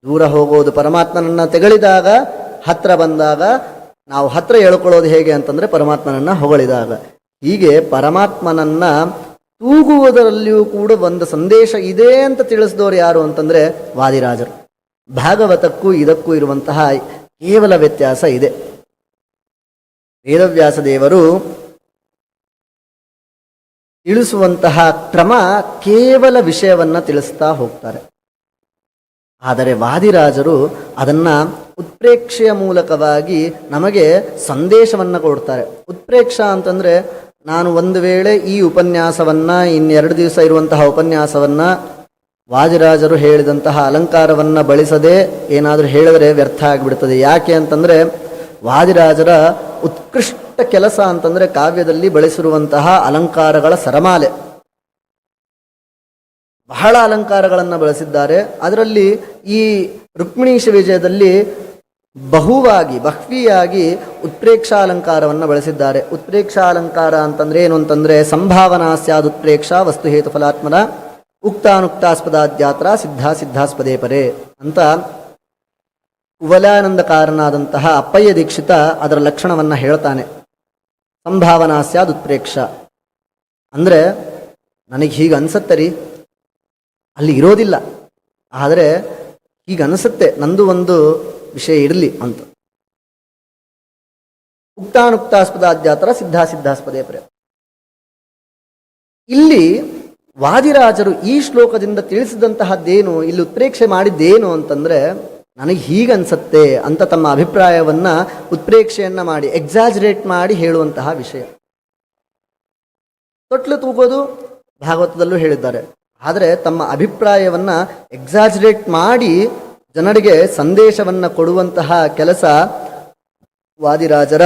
ದೂರ ಹೋಗೋದು ಪರಮಾತ್ಮನನ್ನ ತೆಗಳಿದಾಗ, ಹತ್ರ ಬಂದಾಗ ನಾವು ಹತ್ರ ಹೇಳ್ಕೊಳ್ಳೋದು ಹೇಗೆ ಅಂತಂದರೆ ಪರಮಾತ್ಮನನ್ನ ಹೊಗಳಿದಾಗ. ಹೀಗೆ ಪರಮಾತ್ಮನನ್ನ ತೂಗುವುದರಲ್ಲಿಯೂ ಕೂಡ ಒಂದು ಸಂದೇಶ ಇದೆ ಅಂತ ತಿಳಿಸಿದವರು ಯಾರು ಅಂತಂದರೆ ವಾದಿರಾಜರು. ಭಾಗವತಕ್ಕೂ ಇದಕ್ಕೂ ಇರುವಂತಹ ಕೇವಲ ವ್ಯತ್ಯಾಸ ಇದೆ. ವೇದವ್ಯಾಸ ದೇವರು ತಿಳಿಸುವಂತಹ ಕ್ರಮ ಕೇವಲ ವಿಷಯವನ್ನ ತಿಳಿಸ್ತಾ ಹೋಗ್ತಾರೆ. ಆದರೆ ವಾದಿರಾಜರು ಅದನ್ನ ಉತ್ಪ್ರೇಕ್ಷೆಯ ಮೂಲಕವಾಗಿ ನಮಗೆ ಸಂದೇಶವನ್ನು ಕೊಡ್ತಾರೆ. ಉತ್ಪ್ರೇಕ್ಷ ಅಂತಂದರೆ ನಾನು ಒಂದು ವೇಳೆ ಈ ಉಪನ್ಯಾಸವನ್ನು ಇನ್ನೆರಡು ದಿವಸ ಇರುವಂತಹ ಉಪನ್ಯಾಸವನ್ನು ವಾದಿರಾಜರು ಹೇಳಿದಂತಹ ಅಲಂಕಾರವನ್ನು ಬಳಸದೆ ಏನಾದರೂ ಹೇಳಿದರೆ ವ್ಯರ್ಥ ಆಗಿಬಿಡ್ತದೆ. ಯಾಕೆ ಅಂತಂದರೆ ವಾದಿರಾಜರ ಉತ್ಕೃಷ್ಟ ಕೆಲಸ ಅಂತಂದರೆ ಕಾವ್ಯದಲ್ಲಿ ಬಳಸಿರುವಂತಹ ಅಲಂಕಾರಗಳ ಸರಮಾಲೆ. ಬಹಳ ಅಲಂಕಾರಗಳನ್ನು ಬಳಸಿದ್ದಾರೆ. ಅದರಲ್ಲಿ ಈ ರುಕ್ಮಿಣೀಶ ವಿಜಯದಲ್ಲಿ ಬಹ್ವಿಯಾಗಿ ಉತ್ಪ್ರೇಕ್ಷಾಲಂಕಾರವನ್ನು ಬಳಸಿದ್ದಾರೆ. ಉತ್ಪ್ರೇಕ್ಷಾಲಂಕಾರ ಅಂತಂದ್ರೆ ಏನು ಅಂತಂದರೆ ಸಂಭಾವನಾ ಸ್ಯಾದ್ ಉತ್ಪ್ರೇಕ್ಷಾ ವಸ್ತು ಹೇತು ಫಲಾತ್ಮನ ಉಕ್ತಾನುಕ್ತಾಸ್ಪದಾದ್ಯಾತ್ರ ಸಿದ್ಧಾಸ್ಪದೇ ಪರೇ ಅಂತ ಕುವಲಾನಂದಕಾರನಾದಂತಹ ಅಪ್ಪಯ್ಯ ದೀಕ್ಷಿತ ಅದರ ಲಕ್ಷಣವನ್ನು ಹೇಳ್ತಾನೆ. ಸಂಭಾವನಾ ಸ್ಯಾದ್ ಉತ್ಪ್ರೇಕ್ಷ ಅಂದರೆ ನನಗೆ ಹೀಗೆ ಅನಿಸತ್ತೆ ರೀ, ಅಲ್ಲಿ ಇರೋದಿಲ್ಲ, ಆದರೆ ಹೀಗೆ ಅನಿಸುತ್ತೆ, ನಂದು ಒಂದು ವಿಷಯ ಇರಲಿ ಅಂತ. ಉಕ್ತಾನುಕ್ತಾಸ್ಪದಾದ್ಯಾತ್ರ ಸಿದ್ಧಾಸ್ಪದೇ ಪರೇ. ಇಲ್ಲಿ ವಾದಿರಾಜರು ಈ ಶ್ಲೋಕದಿಂದ ತಿಳಿಸಿದಂತಹದ್ದೇನು, ಇಲ್ಲಿ ಉತ್ಪ್ರೇಕ್ಷೆ ಮಾಡಿದ್ದೇನು ಅಂತಂದರೆ ನನಗೆ ಹೀಗನ್ಸತ್ತೆ ಅಂತ ತಮ್ಮ ಅಭಿಪ್ರಾಯವನ್ನು ಉತ್ಪ್ರೇಕ್ಷೆಯನ್ನು ಮಾಡಿ ಎಕ್ಸಾಜರೇಟ್ ಮಾಡಿ ಹೇಳುವಂತಹ ವಿಷಯ. ತೊಟ್ಲು ತೂಗೋದು ಭಾಗವತದಲ್ಲೂ ಹೇಳಿದ್ದಾರೆ. ಆದರೆ ತಮ್ಮ ಅಭಿಪ್ರಾಯವನ್ನು ಎಕ್ಸಾಜರೇಟ್ ಮಾಡಿ ಜನರಿಗೆ ಸಂದೇಶವನ್ನು ಕೊಡುವಂತಹ ಕೆಲಸ ವಾದಿರಾಜರ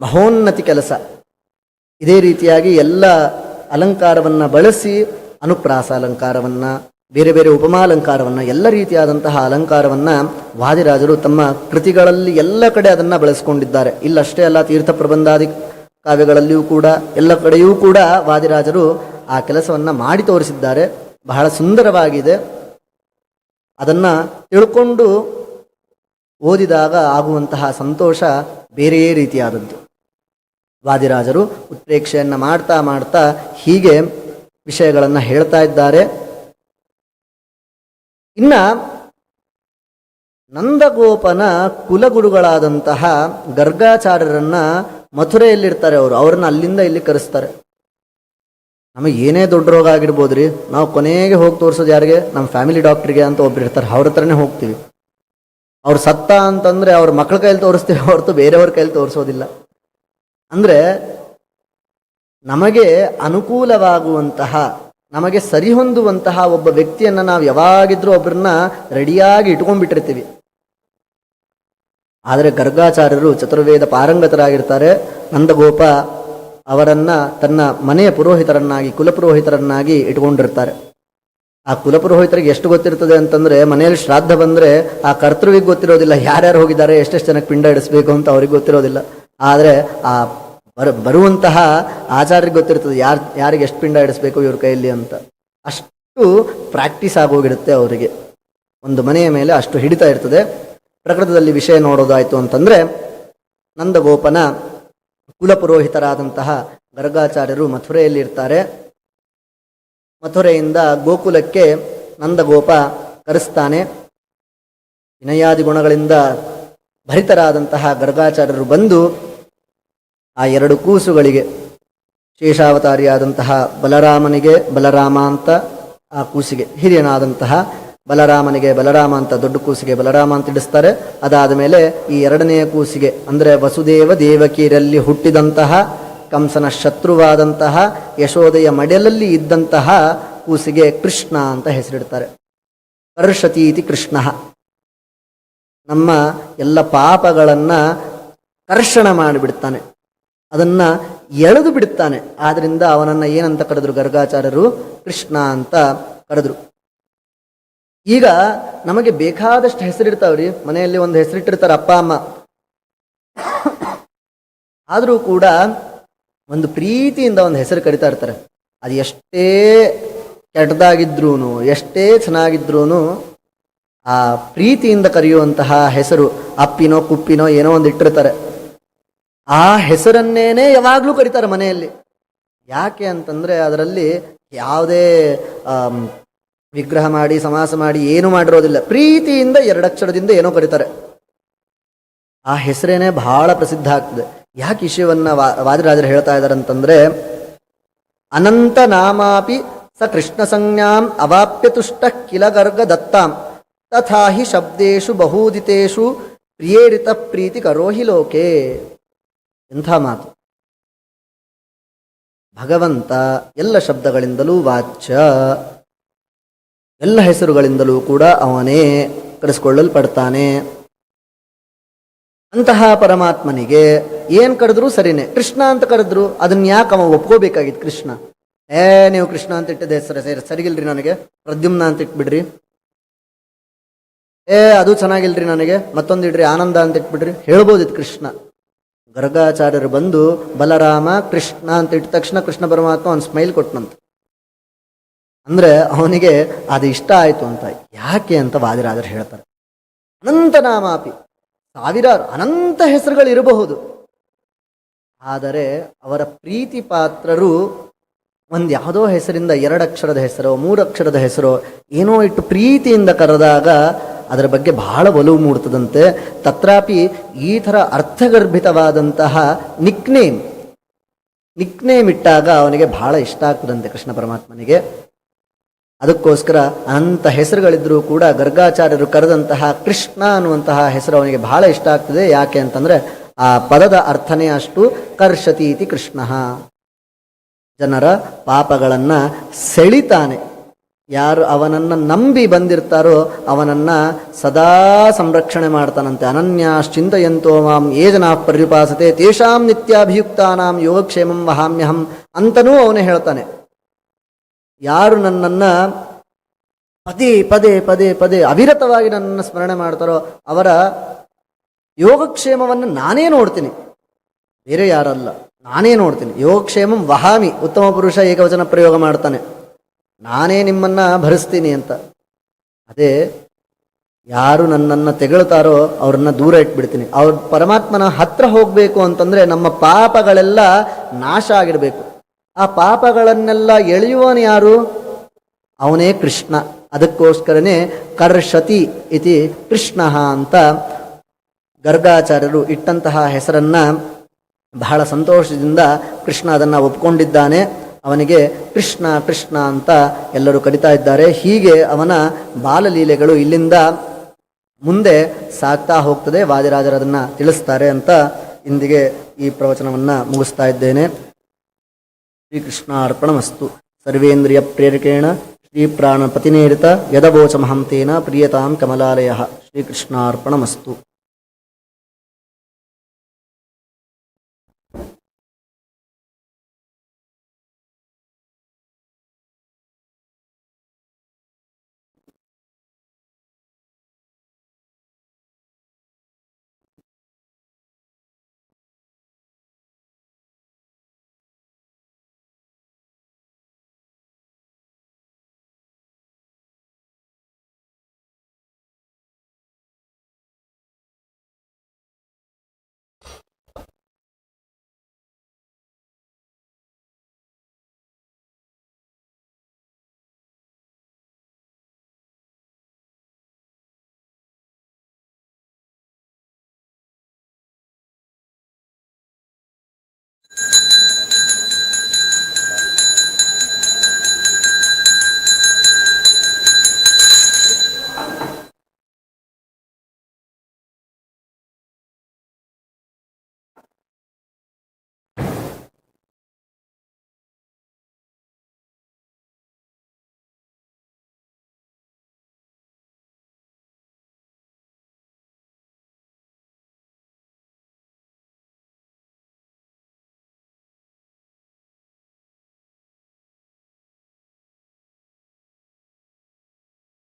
ಮಹೋನ್ನತಿ ಕೆಲಸ. ಇದೇ ರೀತಿಯಾಗಿ ಎಲ್ಲ ಅಲಂಕಾರವನ್ನು ಬಳಸಿ ಅನುಪ್ರಾಸ ಅಲಂಕಾರವನ್ನು, ಬೇರೆ ಬೇರೆ ಉಪಮಾಲಂಕಾರವನ್ನು, ಎಲ್ಲ ರೀತಿಯಾದಂತಹ ಅಲಂಕಾರವನ್ನು ವಾದಿರಾಜರು ತಮ್ಮ ಕೃತಿಗಳಲ್ಲಿ ಎಲ್ಲ ಕಡೆ ಅದನ್ನು ಬಳಸ್ಕೊಂಡಿದ್ದಾರೆ. ಇಲ್ಲಷ್ಟೇ ಅಲ್ಲ, ತೀರ್ಥ ಪ್ರಬಂಧಾದಿ ಕಾವ್ಯಗಳಲ್ಲಿಯೂ ಕೂಡ ಎಲ್ಲ ಕಡೆಯೂ ಕೂಡ ವಾದಿರಾಜರು ಆ ಕೆಲಸವನ್ನು ಮಾಡಿ ತೋರಿಸಿದ್ದಾರೆ. ಬಹಳ ಸುಂದರವಾಗಿದೆ. ಅದನ್ನು ತಿಳ್ಕೊಂಡು ಓದಿದಾಗ ಆಗುವಂತಹ ಸಂತೋಷ ಬೇರೆಯೇ ರೀತಿಯಾದದ್ದು. ವಾದಿರಾಜರು ಉತ್ಪ್ರೇಕ್ಷೆಯನ್ನು ಮಾಡ್ತಾ ಮಾಡ್ತಾ ಹೀಗೆ ವಿಷಯಗಳನ್ನು ಹೇಳ್ತಾ ಇದ್ದಾರೆ. ಇನ್ನು ನಂದಗೋಪನ ಕುಲಗುರುಗಳಾದಂತಹ ಗರ್ಗಾಚಾರ್ಯರನ್ನು ಮಥುರೆಯಲ್ಲಿರ್ತಾರೆ ಅವರು. ಅವ್ರನ್ನ ಅಲ್ಲಿಂದ ಇಲ್ಲಿ ಕರೆಸ್ತಾರೆ. ನಮಗೆ ಏನೇ ದೊಡ್ಡ ರೋಗ ಆಗಿರ್ಬೋದು ರೀ, ನಾವು ಕೊನೆಗೆ ಹೋಗಿ ತೋರಿಸೋದು ಯಾರಿಗೆ? ನಮ್ಮ ಫ್ಯಾಮಿಲಿ ಡಾಕ್ಟ್ರಿಗೆ ಅಂತ ಒಬ್ರು ಇರ್ತಾರೆ, ಅವ್ರ ಹತ್ರನೇ ಹೋಗ್ತೀವಿ. ಅವ್ರು ಸತ್ತ ಅಂತಂದರೆ ಅವ್ರ ಮಕ್ಕಳ ಕೈಲಿ ತೋರಿಸ್ತೀವಿ ಹೊರತು ಬೇರೆಯವ್ರ ಕೈಲಿ ತೋರಿಸೋದಿಲ್ಲ. ಅಂದರೆ ನಮಗೆ ಅನುಕೂಲವಾಗುವಂತಹ, ನಮಗೆ ಸರಿಹೊಂದುವಂತಹ ಒಬ್ಬ ವ್ಯಕ್ತಿಯನ್ನು ನಾವು ಯಾವಾಗಿದ್ರೂ ಒಬ್ಬರನ್ನ ರೆಡಿಯಾಗಿ ಇಟ್ಕೊಂಡ್ಬಿಟ್ಟಿರ್ತೀವಿ. ಆದರೆ ಗರ್ಗಾಚಾರ್ಯರು ಚತುರ್ವೇದ ಪಾರಂಗತರಾಗಿರ್ತಾರೆ. ನಂದಗೋಪ ಅವರನ್ನು ತನ್ನ ಮನೆಯ ಪುರೋಹಿತರನ್ನಾಗಿ, ಕುಲಪುರೋಹಿತರನ್ನಾಗಿ ಇಟ್ಕೊಂಡಿರ್ತಾರೆ. ಆ ಕುಲಪುರೋಹಿತರಿಗೆ ಎಷ್ಟು ಗೊತ್ತಿರ್ತದೆ ಅಂತಂದರೆ, ಮನೆಯಲ್ಲಿ ಶ್ರಾದ್ದ ಬಂದರೆ ಆ ಕರ್ತೃವಿಗೆ ಗೊತ್ತಿರೋದಿಲ್ಲ ಯಾರ್ಯಾರು ಹೋಗಿದ್ದಾರೆ, ಎಷ್ಟೆಷ್ಟು ಜನಕ್ಕೆ ಪಿಂಡ ಇಡಿಸ್ಬೇಕು ಅಂತ ಅವ್ರಿಗೆ ಗೊತ್ತಿರೋದಿಲ್ಲ. ಆದರೆ ಆ ಬರುವಂತಹ ಆಚಾರ್ಯರಿಗೆ ಗೊತ್ತಿರ್ತದೆ ಯಾರಿಗೆ ಎಷ್ಟು ಪಿಂಡ ಇಡಿಸ್ಬೇಕು ಇವ್ರ ಕೈಯಲ್ಲಿ ಅಂತ. ಅಷ್ಟು ಪ್ರಾಕ್ಟೀಸ್ ಆಗೋಗಿರುತ್ತೆ ಅವರಿಗೆ. ಒಂದು ಮನೆಯ ಮೇಲೆ ಅಷ್ಟು ಹಿಡಿತಾ ಇರ್ತದೆ. ಪ್ರಕೃತದಲ್ಲಿ ವಿಷಯ ನೋಡೋದಾಯಿತು ಅಂತಂದರೆ, ನಂದಗೋಪನ ಕುಲಪುರೋಹಿತರಾದಂತಹ ಗರ್ಗಾಚಾರ್ಯರು ಮಥುರೆಯಲ್ಲಿ ಇರ್ತಾರೆ. ಮಥುರೆಯಿಂದ ಗೋಕುಲಕ್ಕೆ ನಂದಗೋಪ ಕರೆಸ್ತಾನೆ. ವಿನಯಾದಿ ಗುಣಗಳಿಂದ ಭರಿತರಾದಂತಹ ಗರ್ಗಾಚಾರ್ಯರು ಬಂದು ಆ ಎರಡು ಕೂಸುಗಳಿಗೆ, ಶೇಷಾವತಾರಿಯಾದಂತಹ ಬಲರಾಮನಿಗೆ ಬಲರಾಮ ಅಂತ ಆ ಕೂಸಿಗೆ, ಹಿರಿಯನಾದಂತಹ ಬಲರಾಮನಿಗೆ ಬಲರಾಮ ಅಂತ ದೊಡ್ಡ ಕೂಸಿಗೆ ಬಲರಾಮ ಅಂತ ಇಡಿಸ್ತಾರೆ. ಅದಾದ ಮೇಲೆ ಈ ಎರಡನೆಯ ಕೂಸಿಗೆ, ಅಂದರೆ ವಸುದೇವ ದೇವಕಿಯರಲ್ಲಿ ಹುಟ್ಟಿದಂತಹ ಕಂಸನ ಶತ್ರುವಾದಂತಹ ಯಶೋದೆಯ ಮಡೆಲಲ್ಲಿ ಇದ್ದಂತಹ ಕೂಸಿಗೆ ಕೃಷ್ಣ ಅಂತ ಹೆಸರಿಡ್ತಾರೆ. ಕರ್ಷತೀತಿ ಕೃಷ್ಣ, ನಮ್ಮ ಎಲ್ಲ ಪಾಪಗಳನ್ನು ಕರ್ಷಣ ಮಾಡಿಬಿಡ್ತಾನೆ, ಅದನ್ನು ಎಳೆದು ಬಿಡುತ್ತಾನೆ. ಆದ್ದರಿಂದ ಅವನನ್ನು ಏನಂತ ಕರೆದ್ರು ಗರ್ಗಾಚಾರ್ಯರು? ಕೃಷ್ಣ ಅಂತ ಕರೆದ್ರು. ಈಗ ನಮಗೆ ಬೇಕಾದಷ್ಟು ಹೆಸರಿರ್ತಾವ್ರಿ, ಮನೆಯಲ್ಲಿ ಒಂದು ಹೆಸರಿಟ್ಟಿರ್ತಾರೆ ಅಪ್ಪ ಅಮ್ಮ. ಆದರೂ ಕೂಡ ಒಂದು ಪ್ರೀತಿಯಿಂದ ಒಂದು ಹೆಸರು ಕರಿತಾ ಇರ್ತಾರೆ. ಅದು ಎಷ್ಟೇ ಕೆಟ್ಟದಾಗಿದ್ರೂ ಎಷ್ಟೇ ಚೆನ್ನಾಗಿದ್ರೂ ಆ ಪ್ರೀತಿಯಿಂದ ಕರೆಯುವಂತಹ ಹೆಸರು, ಅಪ್ಪಿನೋ ಕುಪ್ಪಿನೋ ಏನೋ ಒಂದು ಇಟ್ಟಿರ್ತಾರೆ. ಆ ಹೆಸರನ್ನೇನೆ ಯಾವಾಗಲೂ ಕರೀತಾರೆ ಮನೆಯಲ್ಲಿ. ಯಾಕೆ ಅಂತಂದರೆ ಅದರಲ್ಲಿ ಯಾವುದೇ ವಿಗ್ರಹ ಮಾಡಿ ಸಮಾಸ ಮಾಡಿ ಏನು ಮಾಡಿರೋದಿಲ್ಲ. ಪ್ರೀತಿಯಿಂದ ಎರಡಕ್ಷರದಿಂದ ಏನೋ ಕರೀತಾರೆ. ಆ ಹೆಸರೇನೆ ಬಹಳ ಪ್ರಸಿದ್ಧ ಆಗ್ತದೆ. ಯಾಕೆ ವಿಷಯವನ್ನು ವಾದಿರಾಜರು ಹೇಳ್ತಾ ಇದ್ದಾರೆ ಅಂತಂದರೆ, ಅನಂತ ನಾಮಾಪಿ ಸ ಕೃಷ್ಣ ಸಂಜ್ಞಾಂ ಅವಾಪ್ಯ ತುಷ್ಟ ಕಿಲ ಗರ್ಗ ದತ್ತಾಂ ತಥಾ ಹಿ ಶಬ್ದೇಶು ಬಹೂದಿತೇಶು ಪ್ರಿಯೇರಿತ ಪ್ರೀತಿ ಕರೋಹಿ ಲೋಕೆ. ಎಂಥ ಮಾತು! ಭಗವಂತ ಎಲ್ಲ ಶಬ್ದಗಳಿಂದಲೂ ವಾಚ್ಯ, ಎಲ್ಲ ಹೆಸರುಗಳಿಂದಲೂ ಕೂಡ ಅವನೇ ಕರೆಸಿಕೊಳ್ಳಲ್ಪಡ್ತಾನೆ. ಅಂತಹ ಪರಮಾತ್ಮನಿಗೆ ಏನು ಕರೆದ್ರು ಸರಿನೇ. ಕೃಷ್ಣ ಅಂತ ಕರೆದ್ರು, ಅದನ್ನ ಯಾಕೆ ಅವ ಒಪ್ಕೋಬೇಕಾಗಿತ್ತು? ಕೃಷ್ಣ ನೀವು ಕೃಷ್ಣ ಅಂತ ಇಟ್ಟಿದ್ದೆ ಹೆಸರು ಸರಿಗಿಲ್ರಿ, ನನಗೆ ಪ್ರದ್ಯುಮ್ನ ಅಂತ ಇಟ್ಬಿಡ್ರಿ. ಅದು ಚೆನ್ನಾಗಿಲ್ರಿ, ನನಗೆ ಮತ್ತೊಂದು ಇಡ್ರಿ ಆನಂದ ಅಂತ ಇಟ್ಬಿಡ್ರಿ, ಹೇಳ್ಬೋದಿತ್ತು ಕೃಷ್ಣ. ಗರ್ಗಾಚಾರ್ಯರು ಬಂದು ಬಲರಾಮ ಕೃಷ್ಣ ಅಂತ ಇಟ್ಟ ತಕ್ಷಣ ಕೃಷ್ಣ ಪರಮಾತ್ಮ ಒಂದು ಸ್ಮೈಲ್ ಕೊಟ್ಟನಂತ. ಅಂದ್ರೆ ಅವನಿಗೆ ಅದು ಇಷ್ಟ ಆಯಿತು ಅಂತ. ಯಾಕೆ ಅಂತ ವಾದಿರಾಜರು ಹೇಳ್ತಾರೆ. ಅನಂತ ನಾಮಾಪಿ, ಸಾವಿರಾರು ಅನಂತ ಹೆಸರುಗಳು ಇರಬಹುದು, ಆದರೆ ಅವರ ಪ್ರೀತಿ ಪಾತ್ರರು ಒಂದು ಯಾವುದೋ ಹೆಸರಿಂದ 2 ಅಕ್ಷರದ ಹೆಸರೋ 3 ಅಕ್ಷರದ ಹೆಸರೋ ಏನೋ ಇಟ್ಟು ಪ್ರೀತಿಯಿಂದ ಕರೆದಾಗ ಅದರ ಬಗ್ಗೆ ಬಹಳ ಒಲವು ಮೂಡ್ತದಂತೆ. ತತ್ರಾಪಿ ಈ ಥರ ಅರ್ಥಗರ್ಭಿತವಾದಂತಹ ನಿಕ್ನೇಮ್ ಇಟ್ಟಾಗ ಅವನಿಗೆ ಬಹಳ ಇಷ್ಟ ಆಗ್ತದಂತೆ ಕೃಷ್ಣ ಪರಮಾತ್ಮನಿಗೆ. ಅದಕ್ಕೋಸ್ಕರ ಅನಂತ ಹೆಸರುಗಳಿದ್ರೂ ಕೂಡ ಗರ್ಗಾಚಾರ್ಯರು ಕರೆದಂತಹ ಕೃಷ್ಣ ಅನ್ನುವಂತಹ ಹೆಸರು ಅವನಿಗೆ ಬಹಳ ಇಷ್ಟ ಆಗ್ತದೆ. ಯಾಕೆ ಅಂತಂದ್ರೆ ಆ ಪದದ ಅರ್ಥನೇ ಅಷ್ಟು. ಕರ್ಷತಿ ಇತಿ ಕೃಷ್ಣ, ಜನರ ಪಾಪಗಳನ್ನ ಸೆಳಿತಾನೆ. ಯಾರು ಅವನನ್ನು ನಂಬಿ ಬಂದಿರ್ತಾರೋ ಅವನನ್ನ ಸದಾ ಸಂರಕ್ಷಣೆ ಮಾಡ್ತಾನಂತೆ. ಅನನ್ಯಾಶ್ಚಿಂತಯಂತೋ ಮಾಂ ಯೇ ಜನಾ ಪರ್ಯುಪಾಸತೆ ತೇಷಾಂ ನಿತ್ಯಾಭಿಯುಕ್ತಾನಾಂ ಯೋಗಕ್ಷೇಮಂ ವಹಾಮ್ಯಹಂ ಅಂತನೂ ಅವನೇ ಹೇಳ್ತಾನೆ. ಯಾರು ನನ್ನನ್ನು ಪದೇ ಪದೇ ಪದೇ ಪದೇ ಅವಿರತವಾಗಿ ನನ್ನನ್ನು ಸ್ಮರಣೆ ಮಾಡ್ತಾರೋ ಅವರ ಯೋಗಕ್ಷೇಮವನ್ನು ನಾನೇ ನೋಡ್ತೀನಿ, ಬೇರೆ ಯಾರಲ್ಲ, ನಾನೇ ನೋಡ್ತೀನಿ. ಯೋಗಕ್ಷೇಮಂ ವಹಾಮಿ, ಉತ್ತಮ ಪುರುಷ ಏಕವಚನ ಪ್ರಯೋಗ ಮಾಡ್ತಾನೆ, ನಾನೇ ನಿಮ್ಮನ್ನ ಭರಿಸ್ತೀನಿ ಅಂತ. ಅದೇ ಯಾರು ನನ್ನನ್ನು ತೆಗಳ್ತಾರೋ ಅವ್ರನ್ನ ದೂರ ಇಟ್ಬಿಡ್ತೀನಿ. ಅವ್ರ ಪರಮಾತ್ಮನ ಹತ್ರ ಹೋಗಬೇಕು ಅಂತಂದ್ರೆ ನಮ್ಮ ಪಾಪಗಳೆಲ್ಲ ನಾಶ ಆಗಿರಬೇಕು. ಆ ಪಾಪಗಳನ್ನೆಲ್ಲ ಎಳೆಯುವನು ಯಾರು? ಅವನೇ ಕೃಷ್ಣ. ಅದಕ್ಕೋಸ್ಕರನೇ ಕರ್ಷತಿ ಇತಿ ಕೃಷ್ಣ ಅಂತ ಗರ್ಗಾಚಾರ್ಯರು ಇಟ್ಟಂತಹ ಹೆಸರನ್ನ ಬಹಳ ಸಂತೋಷದಿಂದ ಕೃಷ್ಣ ಅದನ್ನು ಒಪ್ಕೊಂಡಿದ್ದಾನೆ. ಅವನಿಗೆ ಕೃಷ್ಣ ಕೃಷ್ಣ ಅಂತ ಎಲ್ಲರೂ ಕರೀತಾ ಇದ್ದಾರೆ. ಹೀಗೆ ಅವನ ಬಾಲಲೀಲೆಗಳು ಇಲ್ಲಿಂದ ಮುಂದೆ ಸಾಗ್ತಾ ಹೋಗ್ತದೆ. ವಾದಿರಾಜರು ಅದನ್ನು ತಿಳಿಸ್ತಾರೆ ಅಂತ ಇಂದಿಗೆ ಈ ಪ್ರವಚನವನ್ನು ಮುಗಿಸ್ತಾ ಇದ್ದೇನೆ. ಶ್ರೀಕೃಷ್ಣಾರ್ಪಣಮಸ್ತು. ಸರ್ವೇಂದ್ರಿಯ ಪ್ರೇರಕೇಣ ಶ್ರೀ ಪ್ರಾಣಪತಿನೇರಿತ ಯದವೋಚಮಹಂ ತೇನ ಪ್ರಿಯತಾಂ ಕಮಲಾಲಯ. ಶ್ರೀಕೃಷ್ಣಾರ್ಪಣಮಸ್ತು.